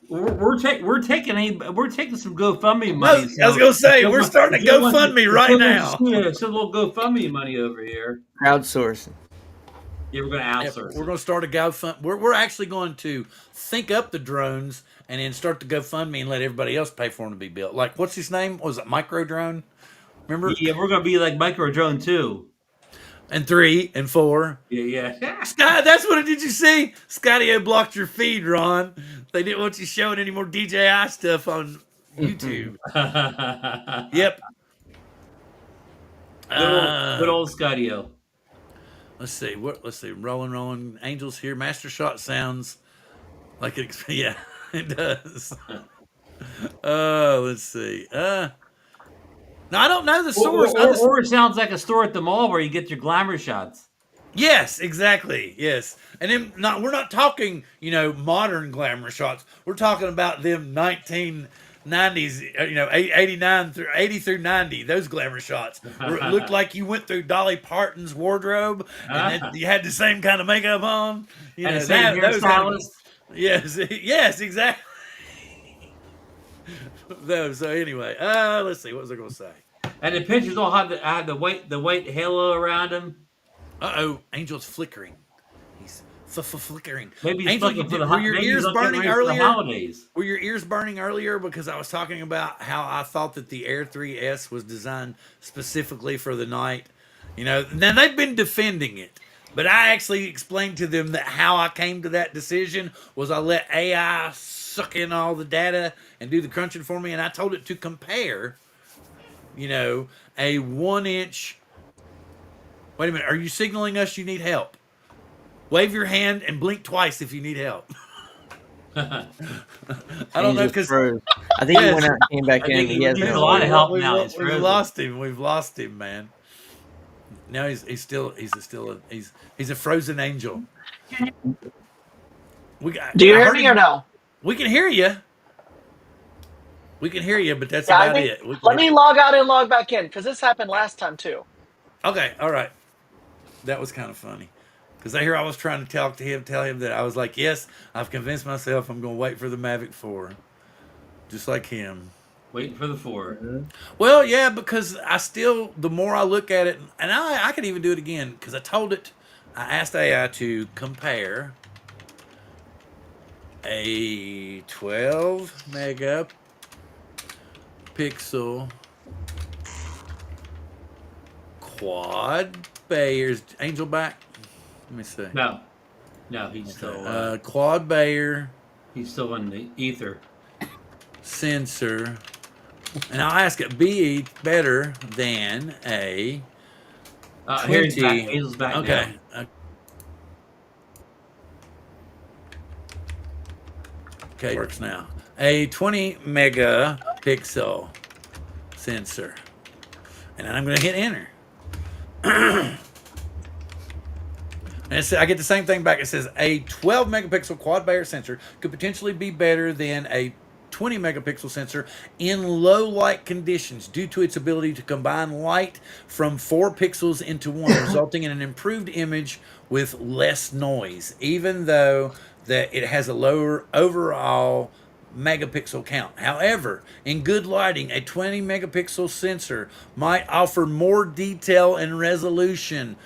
we're taking some GoFundMe I money. was, I was gonna say if we're someone- starting if to someone- GoFundMe if right someone now. Some little GoFundMe money over here. Crowdsourcing. Yeah, we're gonna Yep, outsource we're it. going to start a GoFundMe. We're actually going to think up the drones and then start the GoFundMe and let everybody else pay for them to be built. Like, what's his name? Was it Micro Drone? Remember? Yeah, we're gonna be like Micro Drone too. And 3 and 4. Yeah. Sky, that's what did you see? Scotty blocked your feed, Ron. They didn't want you showing any more DJI stuff on YouTube. Yep. Good old Skydio. Let's see. Let's see. Rolling. Angels here. Master Shot sounds like it. Yeah, it does. Let's see. No, I don't know the source. Or it sounds like a store at the mall where you get your glamour shots. Yes, exactly. Yes, and then we're not talking, modern glamour shots. We're talking about them 1990s, 89 through 80 through 90. Those glamour shots where it looked like you went through Dolly Parton's wardrobe and then you had the same kind of makeup on. And the same hairstylist. Yes, yes, exactly. So anyway, let's see. What was I going to say? And the pictures all have the white halo around them. Angel's flickering. He's flickering. Maybe he's Angel, looking for the were your maybe ears he's looking burning ready for the earlier? holidays. Were your ears burning earlier because I was talking about how I thought that the Air 3S was designed specifically for the night? Now they've been defending it, but I actually explained to them that how I came to that decision was I let AI suck in all the data and do the crunching for me, and I told it to compare, a 1-inch. Wait a minute, are you signaling us you need help? Wave your hand and blink twice if you need help. I don't know because I think he went out and came back in. He has needs no a lot of help we've, now. We've lost him. We've lost him, man. Now he's a frozen angel. Do you hear me or no? We can hear you. We can hear you, but that's Yeah, about it. Let me log out and log back in because this happened last time too. Okay, all right. That was kind of funny. Because I was trying to tell him that I was like, yes, I've convinced myself I'm going to wait for the Mavic 4. Just like him. Waiting for the 4. Well, yeah, because the more I look at it, and I could even do it again, because I asked AI to compare a 12 megapixel quad Bayer's Angel back. Let me see. No, he's still quad Bayer. He's still in the ether. Sensor, and I'll ask it be better than a 20. Here he's back. Angel's back. Okay. Okay, works now. A 20 megapixel sensor, and then I'm going to hit enter. And I get the same thing back. It says a 12 megapixel quad Bayer sensor could potentially be better than a 20 megapixel sensor in low light conditions due to its ability to combine light from 4 pixels into 1, resulting in an improved image with less noise, even though that it has a lower overall megapixel count. However, in good lighting, a 20 megapixel sensor might offer more detail and resolution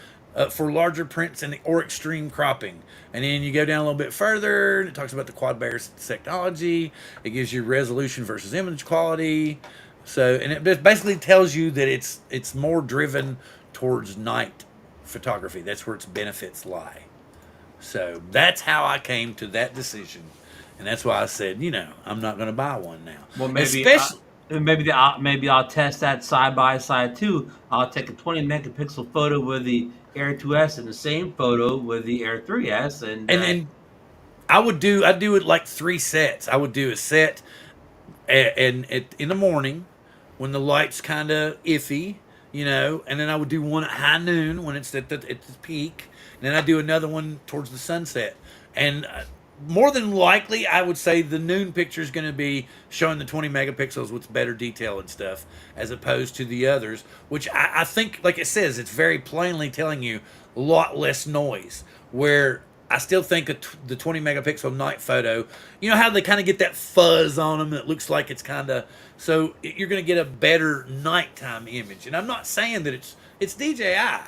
for larger prints or extreme cropping. And then you go down a little bit further, it talks about the quad Bayer technology. It gives you resolution versus image quality. So, and it basically tells you that it's more driven towards night photography. That's where its benefits lie. So that's how I came to that decision. And that's why I said, I'm not going to buy one now. Well, maybe I'll test that side by side too. I'll take a 20 megapixel photo with the Air 2S and the same photo with the Air 3S, and then I'd do it like 3 sets. I would do a set in the morning when the light's kind of iffy, and then I would do one at high noon when it's at its peak, and then I do another one towards the sunset. And more than likely, I would say the noon picture is going to be showing the 20 megapixels with better detail and stuff, as opposed to the others, which I think, like it says, it's very plainly telling you a lot less noise. Where I still think the 20 megapixel night photo, you know how they kind of get that fuzz on them. It looks like it's kind of, so you're going to get a better nighttime image. And I'm not saying that it's DJI.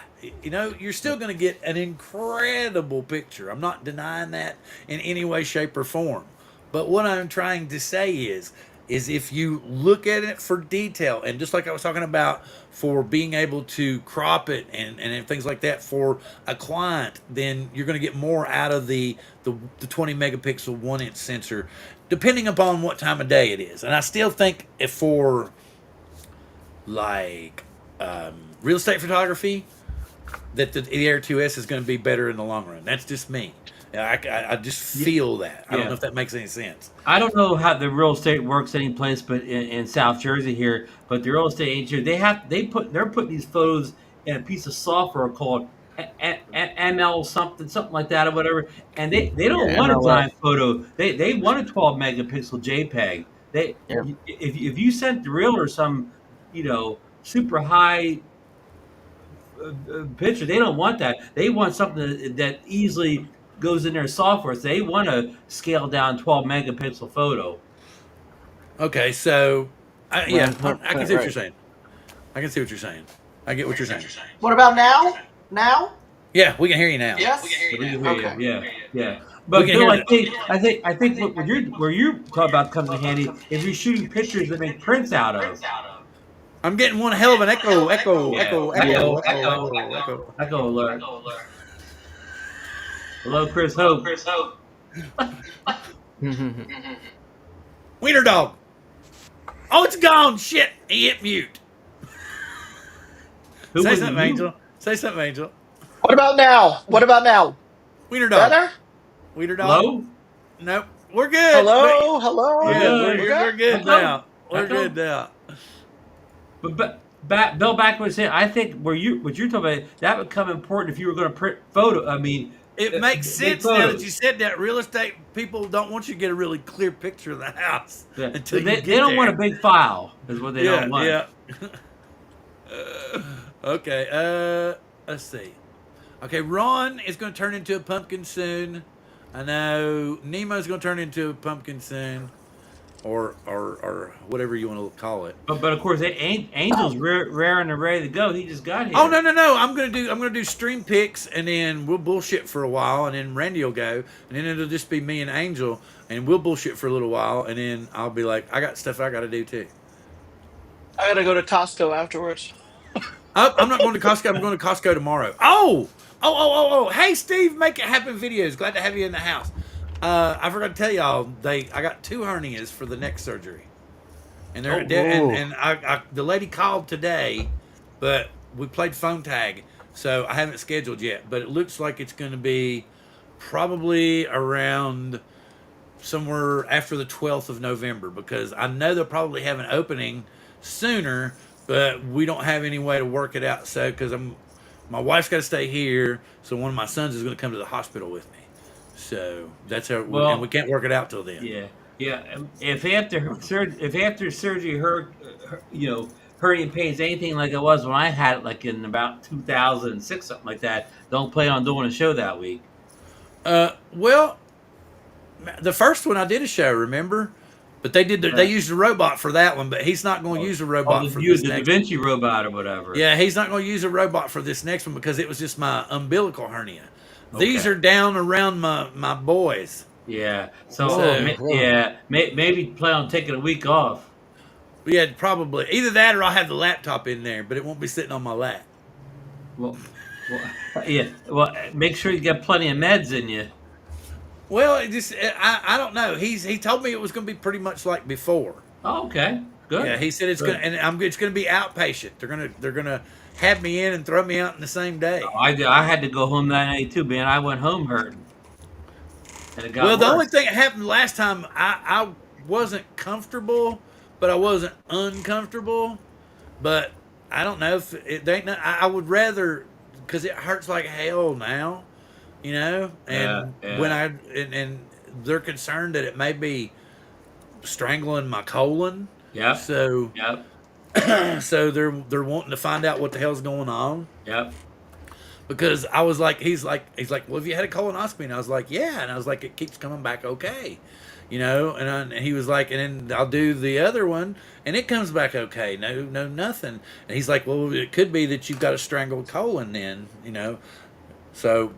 You know, you're still going to get an incredible picture. I'm not denying that in any way, shape, or form. But what I'm trying to say is if you look at it for detail, and just like I was talking about for being able to crop it and things like that for a client, then you're going to get more out of the 20 megapixel 1-inch sensor, depending upon what time of day it is. And I still think if for like real estate photography, that the Air 2S is going to be better in the long run. That's just me. I just feel that. I don't know if that makes any sense. I don't know how the real estate works any place, but in South Jersey here, but the real estate agent they're putting these photos in a piece of software called ML something like that or whatever, and they don't want a giant photo. They want a 12 megapixel JPEG. If you sent the realtor some, super high picture, they don't want that. They want something that easily goes in their software. So they want a scale down 12 megapixel photo. Okay, so I can see what you're saying. I can see what you're saying. I get what you're saying. What about now? Now? Yeah, we can hear you now. Yes. Okay. Yeah. But can Bill, hear I think where you're talking about comes in handy if you're shooting pictures that make prints out of. I'm getting one hell of an echo alert. Hello, Chris Hope. Wiener dog. Oh, it's gone. Shit. He hit mute. Say something, Angel. Say something, Angel. What about now? Wiener dog. Better? Wiener dog. Hello? Nope. We're good. Hello. We're good now. We're good now. But Bill, back what I said, I think what you're talking about, that would come important if you were going to print photo. I mean, it makes sense now that you said that. Real estate people don't want you to get a really clear picture of the house until they don't want a big file. Is what they don't want. Yeah. Okay. Let's see. Okay, Ron is going to turn into a pumpkin soon. I know Nemo's going to turn into a pumpkin soon, or whatever you want to call it. But of course, Angel's raring and ready to go. He just got here. Oh no! I'm gonna do stream pics, and then we'll bullshit for a while, and then Randy will go, and then it'll just be me and Angel, and we'll bullshit for a little while, and then I'll be like, I got stuff I got to do too. I gotta go to Costco afterwards. I'm not going to Costco. I'm going to Costco tomorrow. Oh! Hey, Steve, Make It Happen videos. Glad to have you in the house. I forgot to tell y'all, I got 2 hernias for the neck surgery, and they're and the lady called today, but we played phone tag, so I haven't scheduled yet. But it looks like it's going to be probably around somewhere after the 12th of November, because I know they'll probably have an opening sooner, but we don't have any way to work it out. So because my wife's got to stay here, so one of my sons is going to come to the hospital with me. So that's how. And we can't work it out till then. Yeah. If after surgery, hernia pain's anything like it was when I had it, like in about 2006, something like that, don't plan on doing a show that week. Well, the first one I did a show, remember? But they used a robot for that one, but he's not going to use a robot for this next one. The Da Vinci robot or whatever. Yeah, he's not going to use a robot for this next one because it was just my umbilical hernia. Okay. These are down around my boys. Yeah. Maybe plan on taking a week off. Yeah, probably. Either that or I'll have the laptop in there, but it won't be sitting on my lap. Well, make sure you get plenty of meds in you. Well, I don't know. He told me it was going to be pretty much like before. Oh, okay, good. Yeah, he said it's going it's going to be outpatient. They're gonna have me in and throw me out in the same day. Oh, I had to go home that night too, man. I went home hurting. And it got worse. The only thing that happened last time, I wasn't comfortable, but I wasn't uncomfortable. But I don't know if it ain't. I would rather, because it hurts like hell now. And when and they're concerned that it may be strangling my colon. Yeah. So. Yep. So they're wanting to find out what the hell's going on. Yep. because I was like, he's like, well, have you had a colonoscopy? And I was like, yeah, and I was like, it keeps coming back okay, and he was like, and then I'll do the other one, and it comes back okay, no, nothing. And he's like, well, it could be that you've got a strangled colon, then, so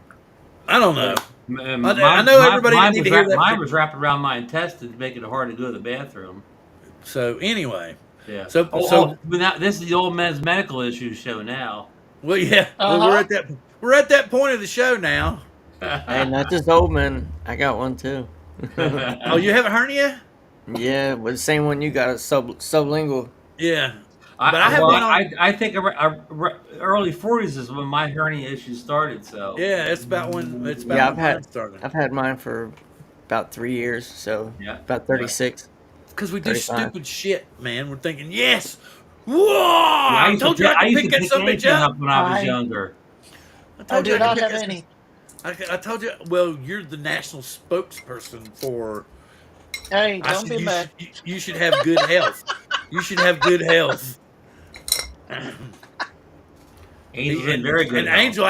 I don't know. I know everybody didn't need to hear that. Mine was wrapped around my intestines, making it hard to go to the bathroom. So anyway, Yeah. so but now this is the old men's medical issues show now. well, yeah, well, we're at that point of the show now. Hey, not just old man. I got one too. Oh, you have a hernia? Yeah, but the same one you got, a sublingual. Yeah, but I have one on. I think early 40s is when my hernia issues started. So Yeah, it's about when Yeah, mine started. I've had mine for about 3 years, so Yeah. about 36. Because we do 35. stupid shit, man. We're thinking, yes, whoa! I I told you I could pick that son of a bitch anything up. when I was younger. I do not could have pick that- any. I told you. Well, you're the national spokesperson for. Hey, don't be mad. You should have good health. You should have good health. Angel's in very good And health. Angel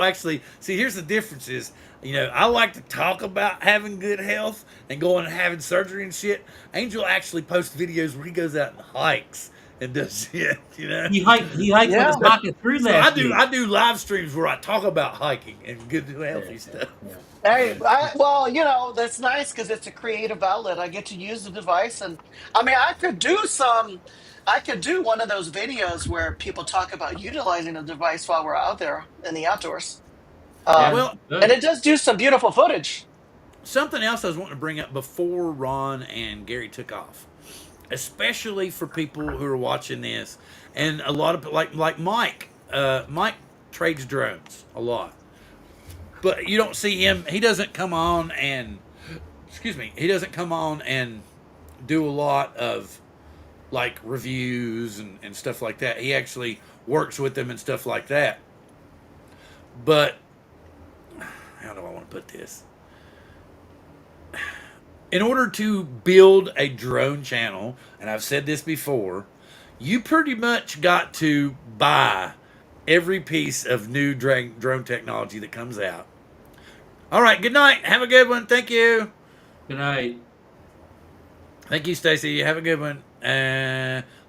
actually. See, here's the difference: is I like to talk about having good health and going and having surgery and shit. Angel actually posts videos where he goes out and hikes and does shit. He hiked with his pocket through So last week. I do live streams where I talk about hiking and good healthy stuff. Hey, that's nice because it's a creative outlet. I get to use the device, and I mean, I could do one of those videos where people talk about utilizing the device while we're out there in the outdoors. Well, And it does do some beautiful footage. something else I was wanting to bring up before Ron and Gary took off, especially for people who are watching this, and a lot of like Mike. Mike trades drones a lot, but you don't see him. He doesn't come on and He doesn't come on and do a lot of like reviews and stuff like that. He actually works with them and stuff like that. But how do I want to put this? In order to build a drone channel, and I've said this before, you pretty much got to buy every piece of new drone technology that comes out. All right, good night. Have a good one. Thank you. Good night. Thank you, Stacy. Have a good one.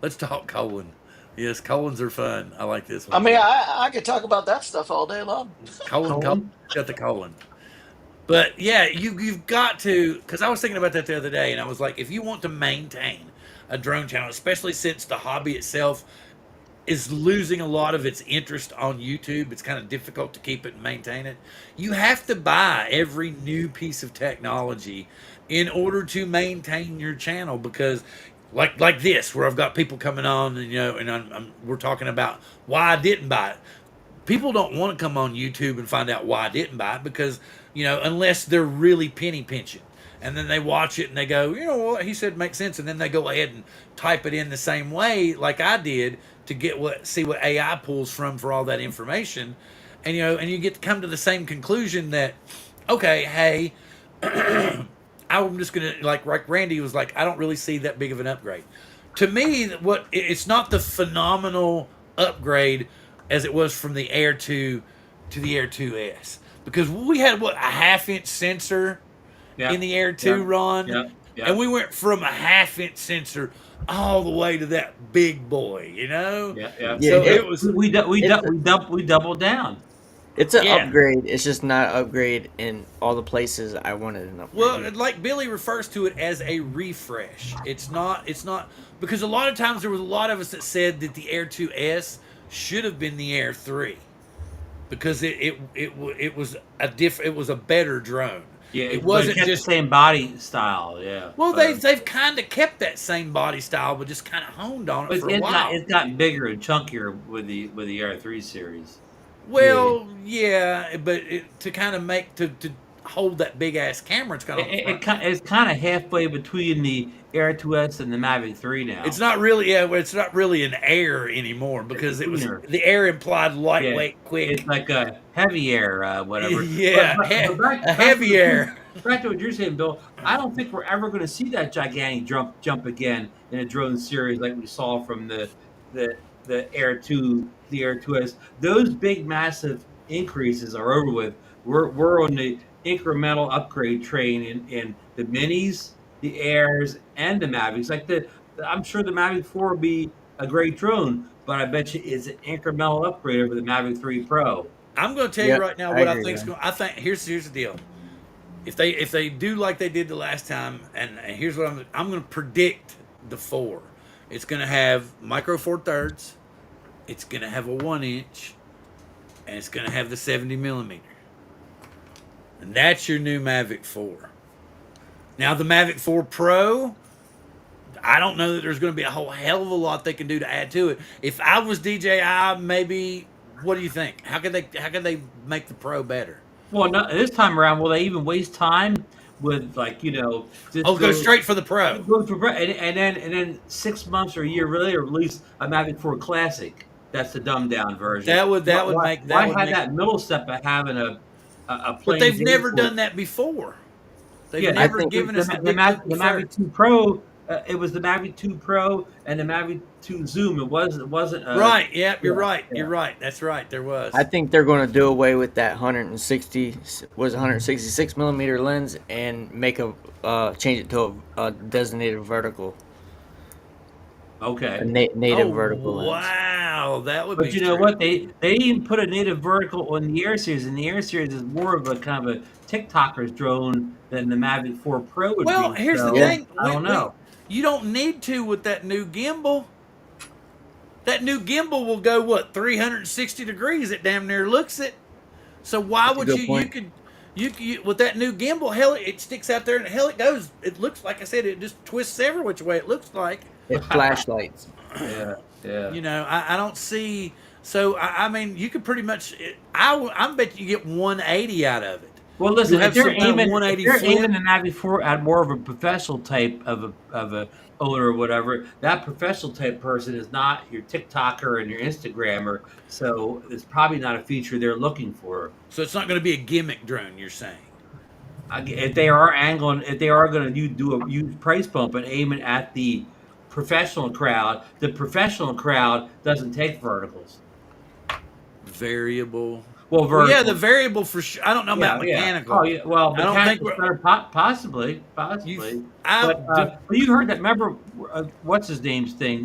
Let's talk colon. Yes, colons are fun. I like this one. I mean, I could talk about that stuff all day long. Colon. Got the colon. But yeah, you've got to, because I was thinking about that the other day, and I was like, if you want to maintain a drone channel, especially since the hobby itself is losing a lot of its interest on YouTube, it's kind of difficult to keep it and maintain it. You have to buy every new piece of technology in order to maintain your channel, because like this, where I've got people coming on, and we're talking about why I didn't buy it. People don't want to come on YouTube and find out why I didn't buy it, because unless they're really penny pinching, and then they watch it and they go, what he said makes sense, and then they go ahead and type it in the same way like I did to see what AI pulls from for all that information, and you get to come to the same conclusion that, okay, hey, I'm just gonna like Randy was like, I don't really see that big of an upgrade. To me, it's not the phenomenal upgrade as it was from the Air 2 to the Air 2S, because we had a half-inch sensor in the Air 2, Ron, and we went from a half-inch sensor all the way to that big boy, So it was we doubled down. It's an upgrade. It's just not an upgrade in all the places I wanted an upgrade. Well, like Billy refers to it as a refresh. It's not because a lot of times there was a lot of us that said that the Air 2S should have been the Air 3 because it was a better drone. Yeah, it wasn't just the same body style. Yeah. Well, they've kind of kept that same body style, but just kind of honed on it for a while. It's gotten bigger and chunkier with the Air 3 series. Well, yeah, but to kind of to hold that big ass camera, it's kind of it's kind of halfway between the Air 2S and the Mavic 3 now. It's not really it's not really an Air anymore, because it was the Air implied lightweight, quick. It's like a heavy Air, whatever. Yeah, a heavy Air. Back to what you're saying, Bill. I don't think we're ever going to see that gigantic jump again in a drone series like we saw from the the Air 2S. Those big massive increases are over with. We're on the incremental upgrade train in the minis, the Airs, and the Mavics. I'm sure the Mavic 4 will be a great drone, but I bet you it's an incremental upgrade over the Mavic 3 Pro. I'm going to tell you Yeah, right now I what I agree, think's man. going. I think here's the deal. If they do like they did the last time, and here's what I'm going to predict the 4. It's going to have micro 4/3. It's going to have a 1-inch, and it's going to have the 70 millimeter. And that's your new Mavic 4. Now the Mavic 4 Pro, I don't know that there's going to be a whole hell of a lot they can do to add to it. If I was DJI, maybe. What do you think? How could they make the Pro better? Well, no, this time around, will they even waste time with just Go straight for the Pro. go for and then 6 months or a year later release a Mavic 4 Classic? That's the dumbed down version. That would Why make that middle step of having a But plain they've never vehicle? done that before. They've Yeah, never I think given us the the Mavic 2 Pro. It was the Mavic 2 Pro and the Mavic 2 Zoom. It wasn't Right. Yeah, you're yeah, right. yeah. You're right. That's right. There was. I think they're going to do away with that 166 millimeter lens and make change it to a designated vertical, Okay. native vertical lens. Wow, that would be. But you know true. what? They even put a native vertical on the Air Series, and the Air Series is more of a kind of a TikToker's drone than the Mavic 4 Pro would Well, be. here's the So, thing. I don't know. You don't need to with that new gimbal. That new gimbal will go 360 degrees. It damn near looks it. So why That's a would good you? point. You could with that new gimbal. Hell, it sticks out there and hell, it goes. It looks like I said. It just twists every which way. It looks like. It flashlights. Yeah, yeah. You know, I don't see. So I mean, you could pretty much. I bet you get 180 out of it. Well, listen, You have if they're some kind of aiming, 180 if they're flip. aiming the Mavic 4 at more of a professional type of a owner or whatever, that professional type person is not your TikToker and your Instagrammer, so it's probably not a feature they're looking for. So it's not going to be a gimmick drone. You're saying. If they are going to do a huge price bump and aim it at the professional crowd doesn't take verticals. Variable. Well, Well, vertical. yeah, the variable for sure. I don't know about mechanical. Oh, yeah. Well, I don't think mechanical's better, possibly. I- But you heard that? Remember, what's his name's thing?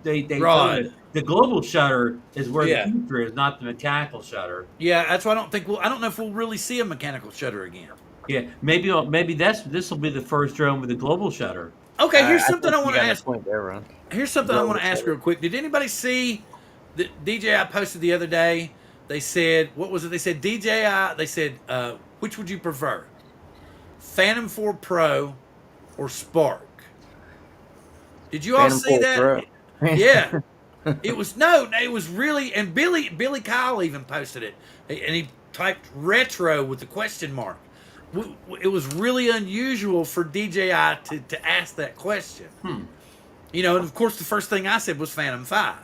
They Rod. told it the global shutter is where Yeah. the future is, not the mechanical shutter. Yeah, that's why I don't think I don't know if we'll really see a mechanical shutter again. Yeah, maybe this will be the first drone with a global shutter. Okay, here's something think I you want to got a ask. point there, Ron. Here's something I Global want to ask shutter. real quick. Did anybody see that DJI posted the other day? They said, what was it? They said DJI. They said, which would you prefer, Phantom 4 Pro or Spark? Did you all Phantom see 4 that? Pro. Yeah. It was really, and Billy Kyle even posted it, and he typed retro with the question mark. It was really unusual for DJI to ask that question. You know, and of course the first thing I said was Phantom 5.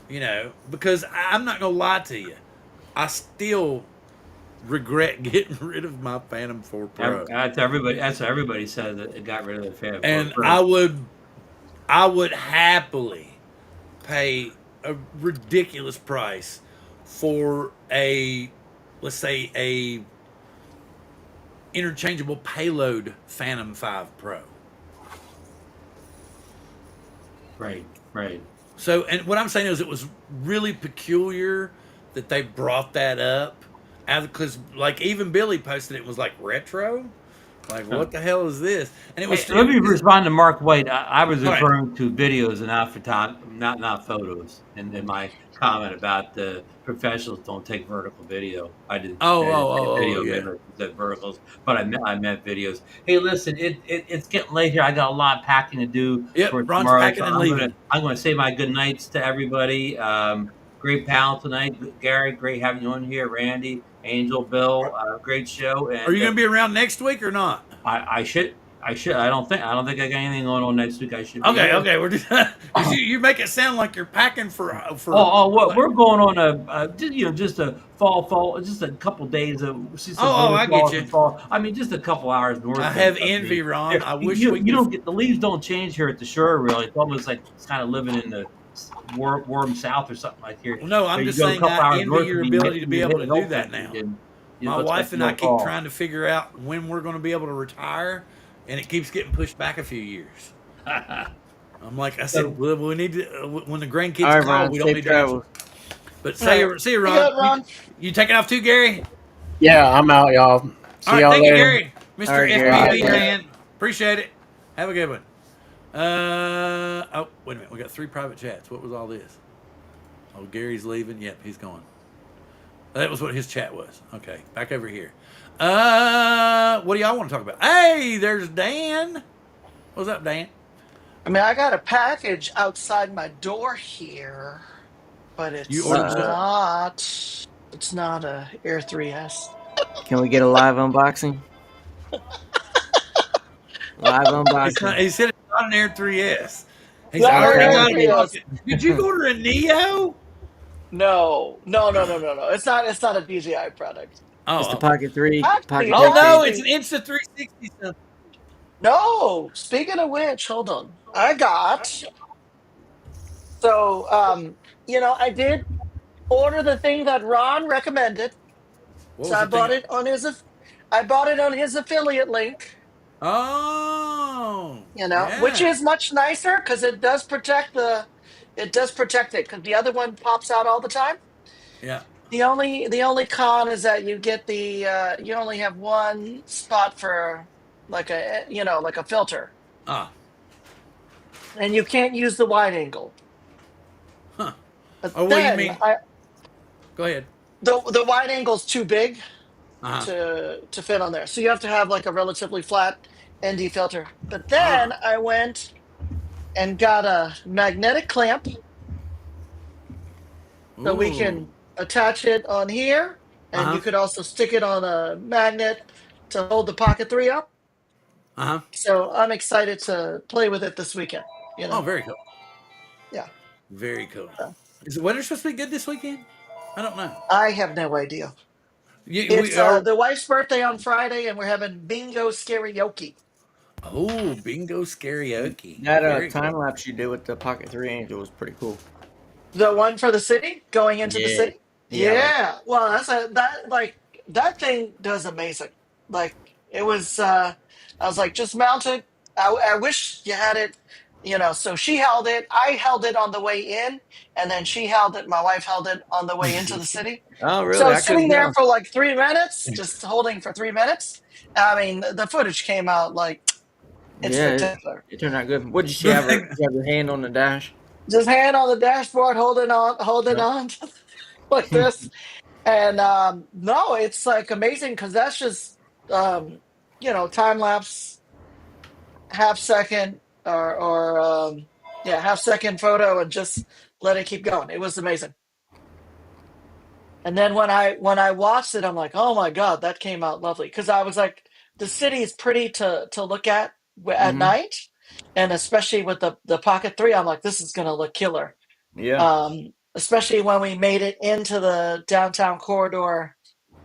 You know, because I'm not gonna lie to you, I still regret getting rid of my Phantom 4 Pro. That's everybody. That's what everybody said that it got rid of their Phantom 4 And Pro. I would happily pay a ridiculous price for let's say a interchangeable payload Phantom 5 Pro. Right. So, and what I'm saying is it was really peculiar that they brought that up, because like even Billy posted it, and was like retro. Like, what the hell is this? And it was. Hey, let me respond to Mark White. I was All right. referring to videos and not photos. In my comment about the professionals don't take vertical video, I didn't. Oh, video yeah. that verticals, but I meant videos. Hey, listen, it's getting late here. I got a lot of packing to do. Yep, for Ron's tomorrow, packing so and leaving. I'm going to say my good nights to everybody. Great panel tonight, Gary. Great having you on here, Randy, Angel, Bill. Great show. And Are you going to be around next week or not? I should. I don't think I got anything going on next week. I should. Be Okay, here. okay. We're just you make it sound like you're packing for. What we're going on just a fall, just a couple days of. I get you. Fall. I mean, just a couple hours north. I have of envy, me. Ron. I wish you we don't get the leaves don't change here at the shore. Really, it's almost like it's kind of living in the warm south or something like here. No, So I'm you just go a saying couple I hours envy north your of me, ability to be you able hit to hill do that country, now. and it My looks like wife and I real keep fall. trying to figure out when we're going to be able to retire, and it keeps getting pushed back a few years. I'm like, I said, So well, we need to, when the All grandkids right, call, Ron. we don't Safe need to answer. travels. But All right. see you, You Ron. good, Ron? You taking off too, Gary? Yeah, I'm out, y'all. All See right, y'all thank you, later. Gary. All Mr. right, All Gary. right, FPV Gary. man. Appreciate it. Have a good one. Oh, wait a minute. We got 3 private chats. What was all this? Oh, Gary's leaving. Yep, he's gone. That was what his chat was. Okay, back over here. What do y'all want to talk about? Hey, there's Dan. What's up, Dan? I mean, I got a package outside my door here, but You it's ordered something? not. It's not a Air 3S. Can we get a live unboxing? Live It's not. unboxing. He said it's not an Air 3S. He's Not an already Air Okay. got a 3S. pocket. Did you order a Neo? No, no, no, no, no, no. It's not. It's not a DJI product. It's the Oh, Pocket 3, Actually, Pocket oh 3K. no, it's an actually, Insta 360 something. no. Speaking of which, hold on. I got. So, I did order the thing that Ron recommended. What So was I the thing? bought it on I bought it on his affiliate link. Oh, Which yeah, is much nicer because it does protect it because the other one pops out all the time. yeah. The only con is that you only have one spot for like a filter, Ah, and you can't use the wide angle. huh. But Oh, well, you then mean? Go ahead. the wide angle's too big Uh huh. to fit on there, so you have to have like a relatively flat ND filter. But then Ah. I went and got a magnetic clamp so we Ooh. can attach it on here, Uh and huh. you could also stick it on a magnet to hold the Pocket 3 up. Uh huh. So I'm excited to play with it this weekend. Oh, very cool. Yeah. Very cool. So Is the weather supposed to be good this weekend? I don't know. I have no idea. We It's are. the wife's birthday on Friday, and we're having bingo karaoke. Oh, bingo karaoke. That Very time cool. lapse you did with the Pocket 3 Angel was pretty cool. The one for the city, going into the Yeah. city. Yeah, I like Yeah. Well, that thing does amazing. Like it was. I was like, just mount it. I wish you had it. So she held it. I held it on the way in, and then she held it. My wife held it on the way into the city. Oh, So really? I I was sitting couldn't there tell. for like 3 minutes, just holding for 3 minutes. I mean, the footage came out like it's Yeah, spectacular. it turned out good. What did she The have? Her, thing. did she have her hand on the dash? Just hand on the dashboard, holding Yep. on like this. And no, it's like amazing because that's just time lapse, half second or yeah, half second photo, and just let it keep going. It was amazing. And then when I watched it, I'm like, oh my god, that came out lovely. Because I was like, the city is pretty to look at Mm-hmm. night, and especially with the Pocket 3, I'm like, this is gonna look killer. Yeah. Especially when we made it into the downtown corridor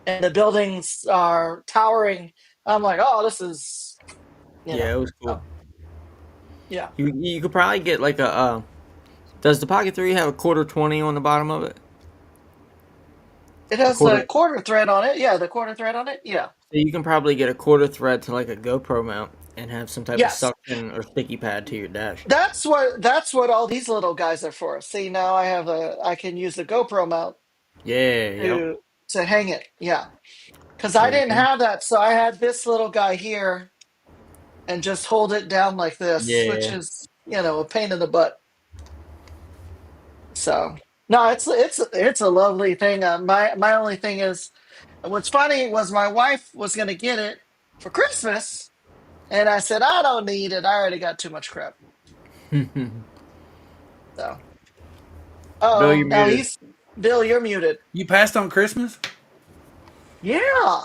and the buildings are towering. I'm like, oh, this is, Yeah, it was oh, cool. yeah. You could probably get like a. Does the Pocket 3 have a quarter 20 on the bottom of it? It A has the quarter. quarter thread on it. Yeah, the quarter thread on it. Yeah. So you can probably get a quarter thread to like a GoPro mount and have some type of Yes. suction or sticky pad to your dash. That's what all these little guys are for. See, now I can use the GoPro mount Yeah. Yep. to hang it. Yeah. Because I There you didn't go. have that, so I had this little guy here and just hold it down like this, which Yeah. is a pain in the butt. So no, it's a lovely thing. My only thing is, what's funny was my wife was going to get it for Christmas, and I said I don't need it. I already got too much crap. So Bill, oh, you're now muted. he's Bill. You're muted. You passed on Christmas? Yeah,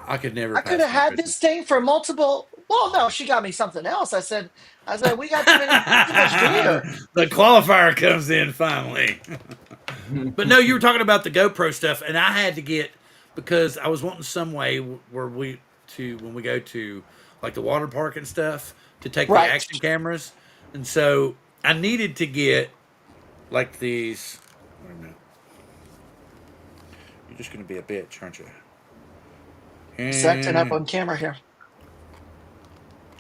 I could never I could pass have on had Christmas. this thing for multiple. Well, no, she got me something else. I said we got too much gear. The qualifier comes in finally. But no, you were talking about the GoPro stuff, and I had to get because I was wanting some way where when we go to like the water park and stuff to take the Right. action cameras, and so I needed to get like these. Wait a minute. You're just gonna be a bitch, aren't you? It's acting up And on camera here.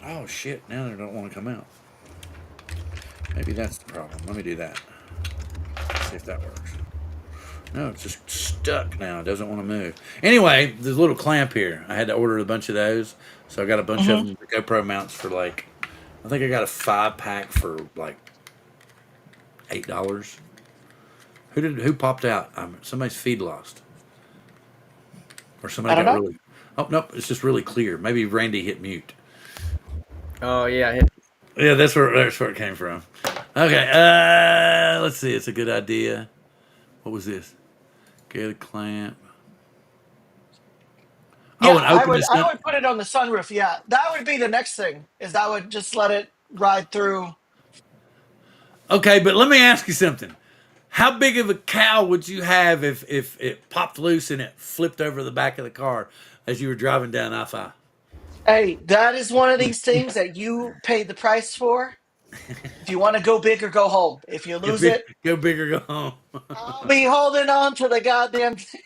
oh shit! Now they don't want to come out. Maybe that's the problem. Let me do that. See if that works. No, it's just stuck now. It doesn't want to move. Anyway, there's a little clamp here. I had to order a bunch of those, so I got a bunch of them GoPro mounts for like. I think I got a 5-pack for like $8. Who popped out? Somebody's feed lost, or I somebody don't got know. really. Oh nope, it's just really clear. Maybe Randy hit mute. Oh yeah, Yeah, that's where it came from. Okay, let's see. It's a good idea. What was this? Get a clamp. Oh, Yeah, and I open would this I up. would put it on the sunroof. Yeah, that would be the next thing. Is I would just let it ride through. Okay, but let me ask you something. How big of a cow would you have if it popped loose and it flipped over the back of the car as you were driving down I-5? Hey, that is one of these things that you pay the price for. If you want to go big or go home. If you Go lose big, it, go big or go home. I'll be holding on to the goddamn thing.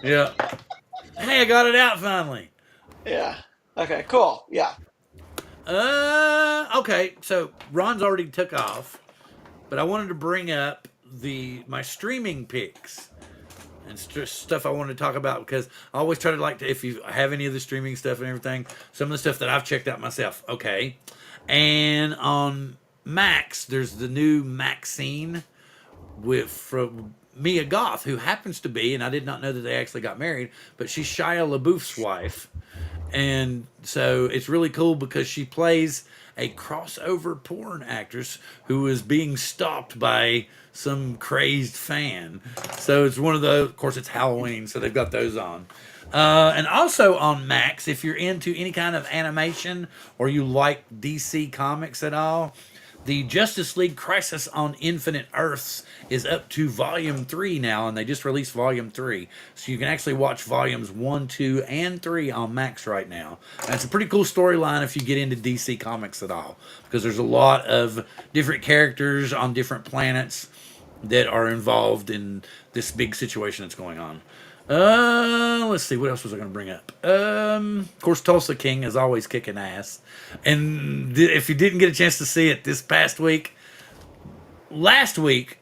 Yeah. Hey, I got it out finally. Yeah. Okay, cool. Yeah. Okay. So Ron's already took off, but I wanted to bring up my streaming picks and stuff I wanted to talk about because I always try to if you have any of the streaming stuff and everything, some of the stuff that I've checked out myself. Okay. And on Max, there's the new Maxine from Mia Goth, who happens to be, and I did not know that they actually got married, but she's Shia LaBeouf's wife. And so it's really cool because she plays a crossover porn actress who is being stalked by some crazed fan. So it's one of those, of course, it's Halloween, so they've got those on. And also on Max, if you're into any kind of animation or you like DC Comics at all, the Justice League Crisis on Infinite Earths is up to Volume 3 now, and they just released Volume 3. So you can actually watch Volumes 1, 2, and 3 on Max right now. And it's a pretty cool storyline if you get into DC Comics at all, because there's a lot of different characters on different planets that are involved in this big situation that's going on. Let's see. What else was I going to bring up? Of course, Tulsa King is always kicking ass. And if you didn't get a chance to see it this past week, last week,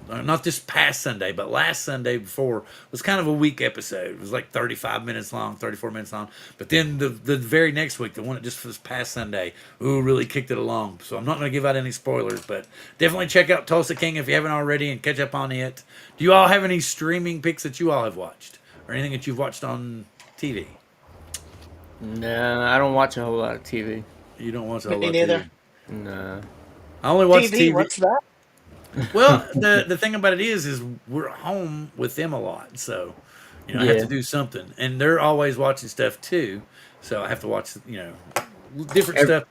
not this past Sunday, but last Sunday before was kind of a weak episode. It was like 35 minutes long, 34 minutes long. But then the very next week, the one that just was past Sunday, really kicked it along. So I'm not going to give out any spoilers, but definitely check out Tulsa King if you haven't already and catch up on it. Do you all have any streaming picks that you all have watched or anything that you've watched on TV? no, I don't watch a whole lot of TV. You don't watch a whole Me lot of neither. TV. No. I only watch TV, TV. what's that? Well, the thing about it is we're home with them a lot, so I have Yeah. to do something, and they're always watching stuff too. So I have to watch different Every, stuff.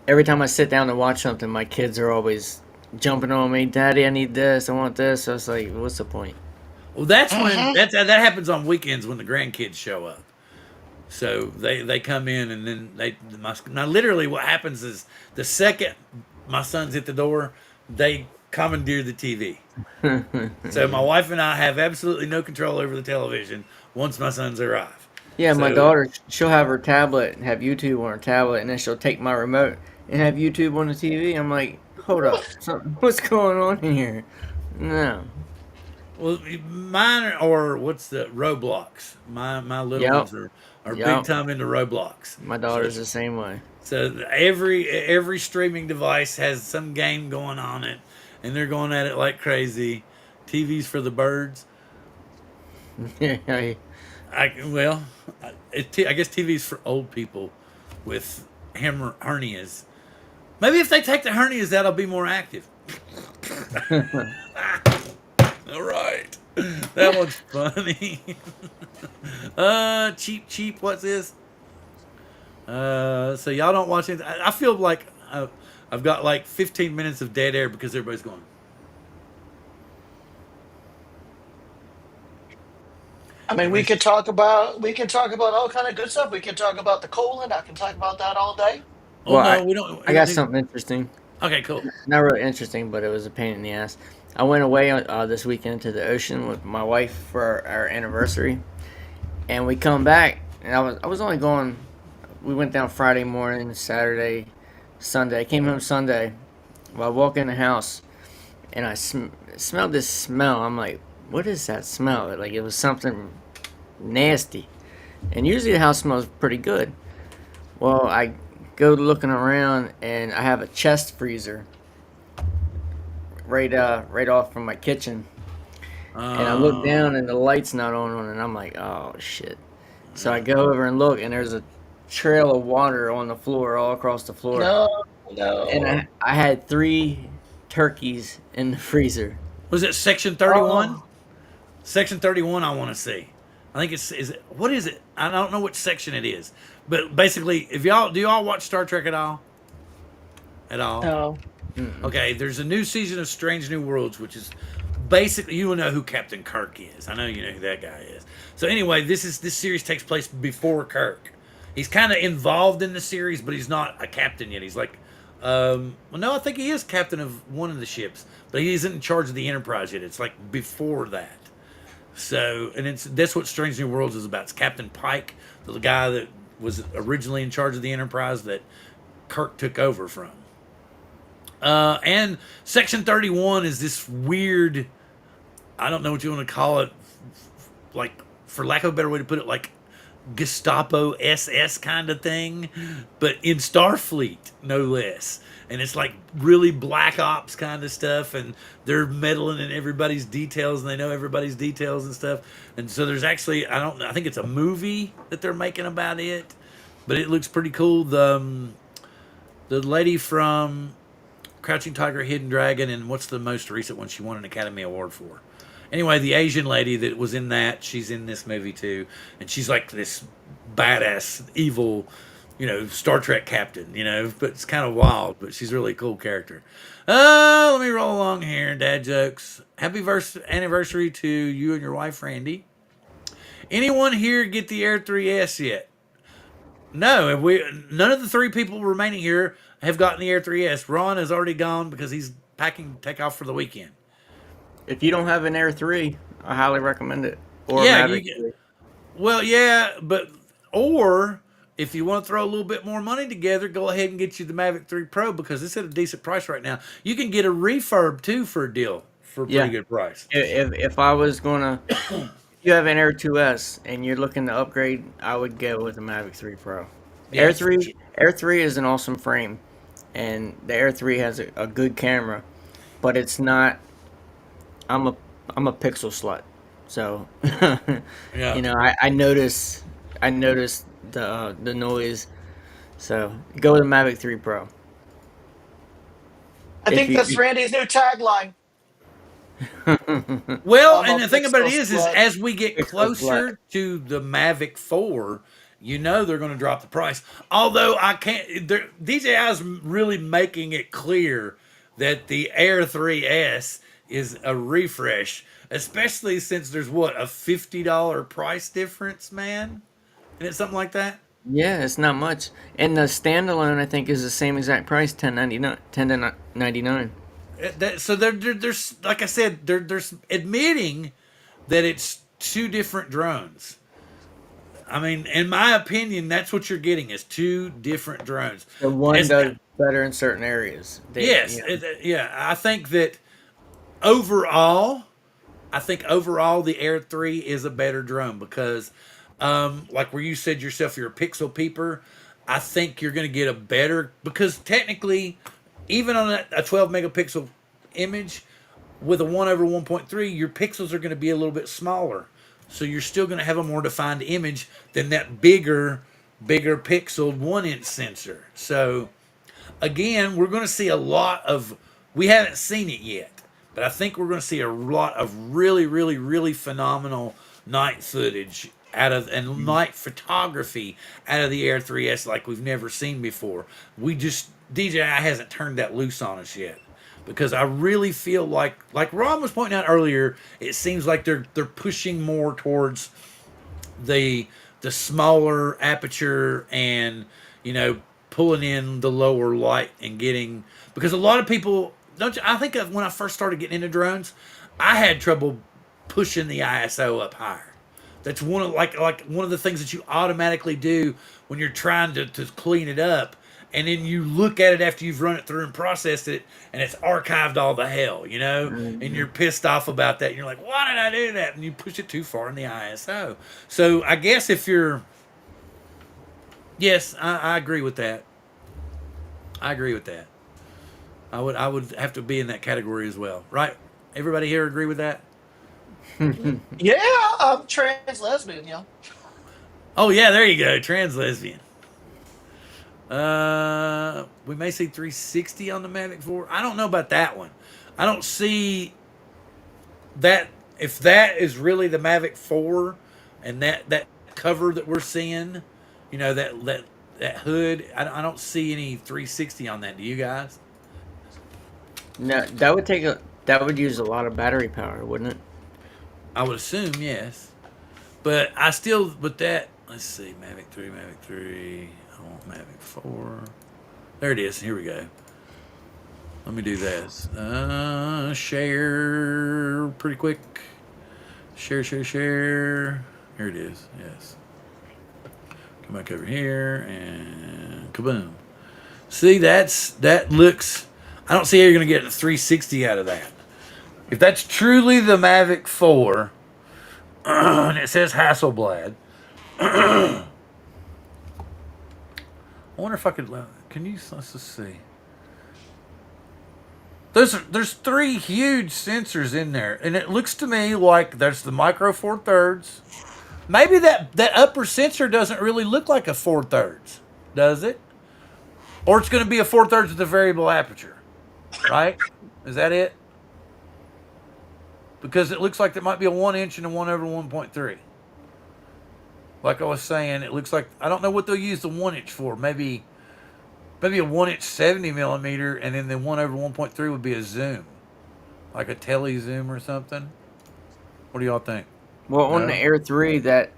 every time I sit down to watch something, my kids are always jumping on me. Daddy, I need this. I want this. So it's like, what's the point? Well, that's when that happens on weekends when the grandkids show up. So they come in and then now literally what happens is the second my sons hit the door, they commandeer the TV. So my wife and I have absolutely no control over the television once my sons arrive. Yeah, my So- daughter, she'll have her tablet and have YouTube on her tablet, and then she'll take my remote and have YouTube on the TV. I'm like, hold up, what's going on here? No. Well, mine or what's the Roblox? My little ones are big Yep. time into Roblox. My daughter's the same way. So every streaming device has some game going on it, and they're going at it like crazy. TV's for the birds. Yeah. I guess TV's for old people with hernias. Maybe if they take the hernias out, I'll be more active. All right. That one's funny. Cheap. What's this? So y'all don't watch it. I feel like I've got like 15 minutes of dead air because everybody's going. I mean, we could talk about all kind of good stuff. We could talk about the colon. I can talk about that all day. Oh Well, no, we don't. I got something interesting. Okay, cool. Not really interesting, but it was a pain in the ass. I went away this weekend to the ocean with my wife for our anniversary, and we come back, and I was only going. We went down Friday morning, Saturday, Sunday. I came home Sunday. Well, I walk in the house, and I smelled this smell. I'm like, what is that smell? Like it was something nasty. And usually the house smells pretty good. Well, I go looking around, and I have a chest freezer right off from my kitchen. And I look down, and the light's not on, and I'm like, oh shit. So I go over and look, and there's a trail of water on the floor, all across the floor. No, And no. I had 3 turkeys in the freezer. Was it Section 31? Oh, Section 31 I want to see. I think is it, what is it? I don't know which section it is. But basically, if do y'all watch Star Trek at all? At all? no. Okay, there's a new season of Strange New Worlds, which is basically, you will know who Captain Kirk is. I know you know who that guy is. So anyway, this series takes place before Kirk. He's kind of involved in the series, but he's not a captain yet. He's like, well, no, I think he is captain of one of the ships, but he isn't in charge of the Enterprise yet. It's like before that. So, and that's what Strange New Worlds is about. It's Captain Pike, the guy that was originally in charge of the Enterprise that Kirk took over from. And Section 31 is this weird, I don't know what you want to call it, like, for lack of a better way to put it, like Gestapo SS kind of thing, but in Starfleet, no less. And it's like really black ops kind of stuff, and they're meddling in everybody's details, and they know everybody's details and stuff. And so there's actually, I think it's a movie that they're making about it, but it looks pretty cool. The lady from Crouching Tiger, Hidden Dragon, and what's the most recent one she won an Academy Award for? Anyway, the Asian lady that was in that, she's in this movie too, and she's like this badass, evil, Star Trek captain, but it's kind of wild, but she's a really cool character. Let me roll along here, dad jokes. Happy anniversary to you and your wife, Randy. Anyone here get the Air 3S yet? No, none of the 3 people remaining here have gotten the Air 3S. Ron has already gone because he's packing to take off for the weekend. If you don't have an Air 3, I highly recommend it. Or Yeah, Maverick 3. Well, yeah, or if you want to throw a little bit more money together, go ahead and get you the Mavic 3 Pro because it's at a decent price right now. You can get a refurb too for a deal for a pretty good price. If I was gonna, if you have an Air 2S and you're looking to upgrade, I would go with the Mavic 3 Pro. Yes. Air 3 is an awesome frame, and the Air 3 has a good camera, but it's not. I'm a pixel slut, so Yeah. I notice the noise. So go with the Mavic 3 Pro. I think that's Randy's new tagline. Well, I'm a and the thing about it pixel is slut. as we get Pixel slut. closer to the Mavic 4, they're going to drop the price. Although I can't, DJI is really making it clear that the Air 3S is a refresh, especially since there's a $50 price difference, man? Isn't it something like that? Yeah, it's not much, and the standalone I think is the same exact price, $10.99. So there's like I said, they're admitting that it's 2 different drones. I mean, in my opinion, that's what you're getting is 2 different drones. The one It's- does better in certain areas. Yes, yeah. I think that overall, the Air 3 is a better drone because, like where you said yourself, you're a pixel peeper. I think you're going to get a better because technically, even on a 12 megapixel image with a 1/1.3, your pixels are going to be a little bit smaller. So you're still going to have a more defined image than that bigger pixeled 1-inch sensor. So again, we're going to see a lot of, we haven't seen it yet, but I think we're going to see a lot of really, really, really phenomenal night footage and night photography out of the Air 3S like we've never seen before. DJI hasn't turned that loose on us yet. Because I really feel like Ron was pointing out earlier, it seems like they're pushing more towards the smaller aperture and pulling in the lower light and getting, because a lot of people don't. I think when I first started getting into drones, I had trouble pushing the ISO up higher. That's one of like one of the things that you automatically do when you're trying to clean it up, and then you look at it after you've run it through and processed it, and it's archived all the hell, and you're pissed off about that. And you're like, why did I do that? And you push it too far in the ISO. So I guess if you're, yes, I agree with that. I agree with that. I would have to be in that category as well, right? Everybody here agree with that? Yeah, I'm trans lesbian. Yeah. Oh yeah, there you go, trans lesbian. We may see 360 on the Mavic 4. I don't know about that one. I don't see that. If that is really the Mavic 4 and that cover that we're seeing, that hood, I don't see any 360 on that. Do you guys? No, that would use a lot of battery power, wouldn't it? I would assume yes, but I still with that. Let's see, Mavic 3. I want Mavic 4. There it is. Here we go. Let me do this. Share pretty quick. Share. Here it is. Yes. Come back over here and kaboom. See, that looks. I don't see how you're going to get a 360 out of that. If that's truly the Mavic 4, and it says Hasselblad, I wonder if I could. Can you? Let's just see. There's 3 huge sensors in there, and it looks to me like there's the micro 4/3. Maybe that upper sensor doesn't really look like a 4/3, does it? Or it's going to be a 4/3 with a variable aperture, right? Is that it? Because it looks like there might be a 1 inch and a 1/1.3. Like I was saying, it looks like, I don't know what they'll use the 1 inch for. Maybe a 1 inch 70 millimeter, and then the 1/1.3 would be a zoom, like a tele zoom or something. What do y'all think? Well, on the Air 3, that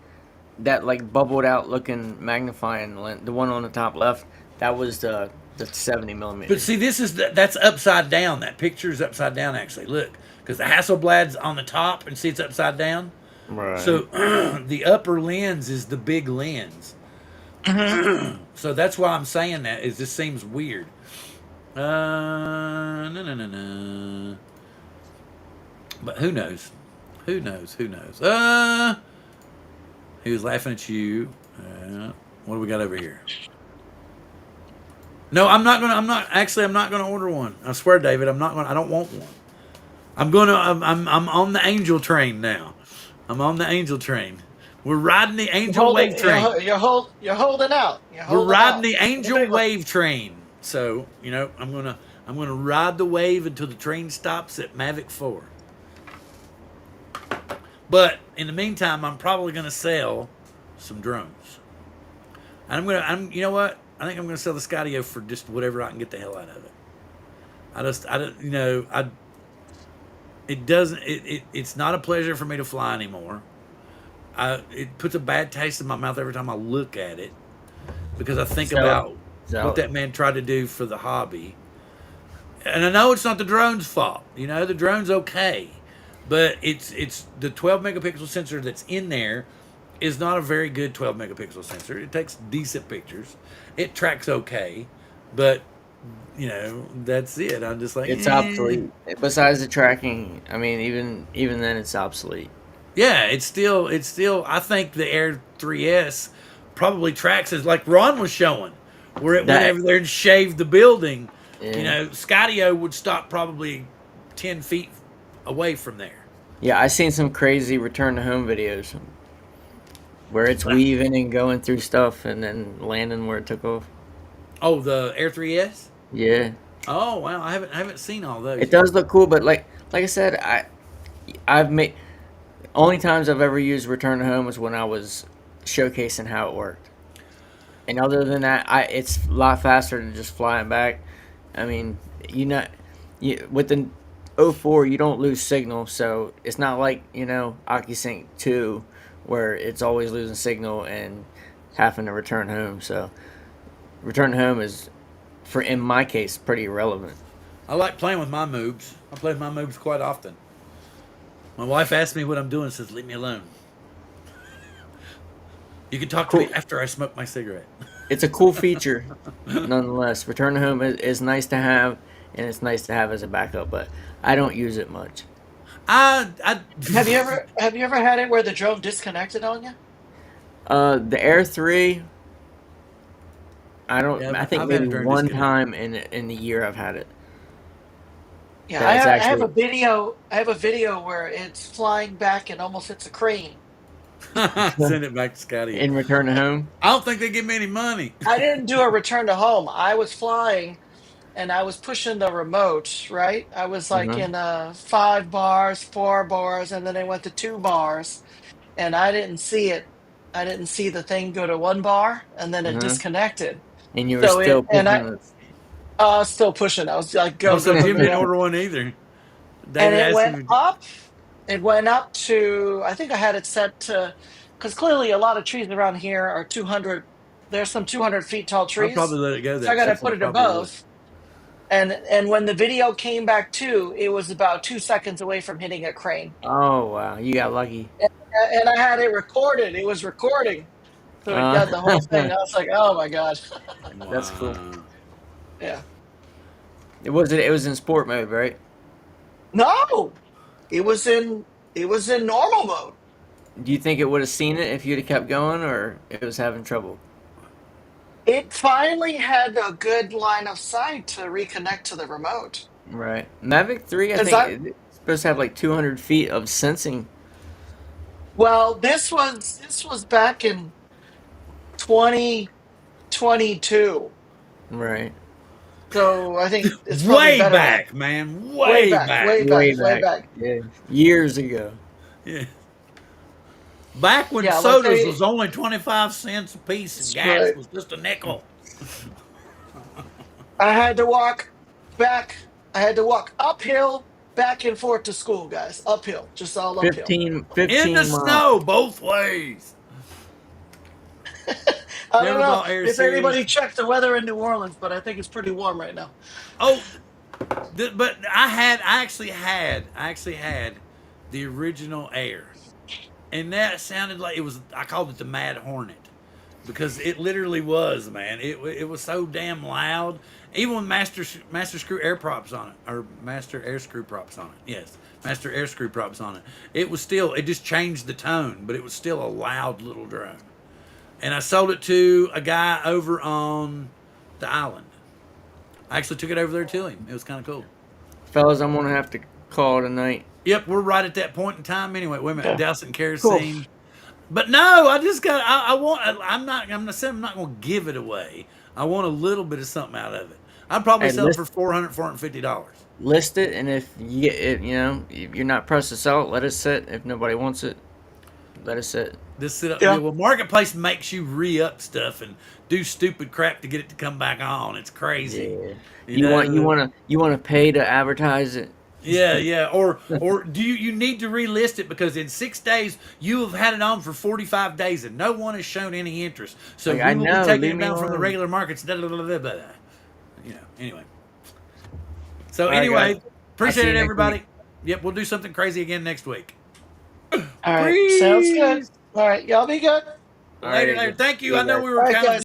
like bubbled out looking magnifying lens, the one on the top left, that was the 70 millimeter. But see, that's upside down. That picture is upside down, actually. Look, because the Hasselblad's on the top, and see it's upside down. Right. So the upper lens is the big lens. So that's why I'm saying that. Is this seems weird. No. But who knows? Who knows? He was laughing at you. What do we got over here? No, I'm not gonna order one. I swear, David, I don't want one. I'm on the angel train now. I'm on the angel train. We're riding the angel wave train. You're holding out. We're riding the angel wave train. So, I'm gonna ride the wave until the train stops at Mavic 4. But in the meantime, I'm probably gonna sell some drones. And you know what? I think I'm gonna sell the Skydio for just whatever I can get the hell out of it. It's not a pleasure for me to fly anymore. It puts a bad taste in my mouth every time I look at it, because I think about what that man tried to do for the hobby. And I know it's not the drone's fault. The drone's okay, but it's the 12 megapixel sensor that's in there is not a very good 12 megapixel sensor. It takes decent pictures. It tracks okay, but that's it. I'm just like, it's obsolete. Besides the tracking, I mean, even then, it's obsolete. Yeah, it's still. I think the Air 3S probably tracks as like Ron was showing, where it went over there and shaved the building. Yeah. Skydio would stop probably 10 feet away from there. Yeah, I seen some crazy return to home videos where it's weaving and going through stuff and then landing where it took off. Oh, the Air 3S? Yeah. Oh wow, I haven't seen all those. It does look cool, but like I said, I've made only times I've ever used return to home was when I was showcasing how it worked. And other than that, it's a lot faster than just flying back. I mean, with the 04, you don't lose signal, so it's not like OcuSync 2, where it's always losing signal and having to return home. So return to home is, in my case, pretty irrelevant. I like playing with my moobs. I play with my moobs quite often. My wife asks me what I'm doing and says, leave me alone. You can talk to me after I smoke my cigarette. It's a cool feature, nonetheless. Return to home is nice to have, and it's nice to have as a backup, but I don't use it much. I Have you ever had it where the drone disconnected on you? The Air 3, I don't. Yeah, I think I've had a maybe drone one disconnect. time in the year I've had it. Yeah, That's I have actually a video. I have a video where it's flying back and almost hits a crane. Send it back to Scotty. in return to home. I don't think they give me any money. I didn't do a return to home. I was flying and I was pushing the remote, right? I was like Uh-huh. in 5 bars, 4 bars, and then I went to 2 bars, and I didn't see it. I didn't see the thing go to 1 bar, and then it Uh-huh. disconnected. And you were So still I pushing was still pushing. I was like, Oh, go, so go, go, Jim go, didn't go. order one either. And David it asked went him. up. It went up to, I think I had it set to, because clearly a lot of trees around here are 200. There's some 200 feet tall I'll probably trees. let it go So I there. got to Since I put it probably would. above. And when the video came back too, it was about 2 seconds away from hitting a crane. Oh wow, you got lucky. And I had it recorded. It was recording. So it got the whole thing. I was like, oh my God. That's cool. Wow. Yeah. It was in sport mode, right? No, it was in normal mode. Do you think it would have seen it if you'd have kept going, or it was having trouble? It finally had a good line of sight to reconnect to the remote. Right. Mavic 3, I Because think it's supposed to have like 200 feet of sensing. well, this was back in 2022. Right. So I think it's probably Way better now. back, man. Way Way back, back. way back, way back. Yeah. Years ago. Yeah. Back when Yeah, like sodas they- was only 25 cents a piece and That's gas right. was just a nickel. I had to walk back. I had to walk uphill back and forth to school, guys. Uphill, just all uphill. 15 In the miles. snow, both ways. I Never don't know bought Air if Series. anybody checked the weather in New Orleans, but I think it's pretty warm right now. Oh, but I actually had the original Air, and that sounded like it was. I called it the Mad Hornet because it literally was, man. It was so damn loud. Even with master screw air props on it, or master air screw props on it. Yes, master air screw props on it. It was still. It just changed the tone, but it was still a loud little drone. And I sold it to a guy over on the island. I actually took it over there to him. It was kind of cool. Fellas, I'm going to have to call tonight. Yep, we're right at that point in time anyway. Wait a minute, Okay. dousing kerosene. But no, I just got. I want. I'm not going to give it away. I want a little bit of something out of it. I'd probably Hey, sell it for $450. List it, and if you get it, if you're not pressed to sell it, let it sit. If nobody wants it, let it sit. This sit up. Yeah. Well, Marketplace makes you re-up stuff and do stupid crap to get it to come back on. It's crazy. Yeah. You You want to pay to advertise it. Yeah. Or do you need to relist it because in 6 days you have had it on for 45 days and no one has shown any interest. So Like, we I will know, be taking leave it me down from the alone. regular markets. Anyway. So All right, anyway, guys. I'll see appreciate you it, next everybody. week. Yep, we'll do something crazy again next week. All right, sounds good. All right, y'all be good. All right, Later. Thank you. See I you know guys. we were All right, kind of guys.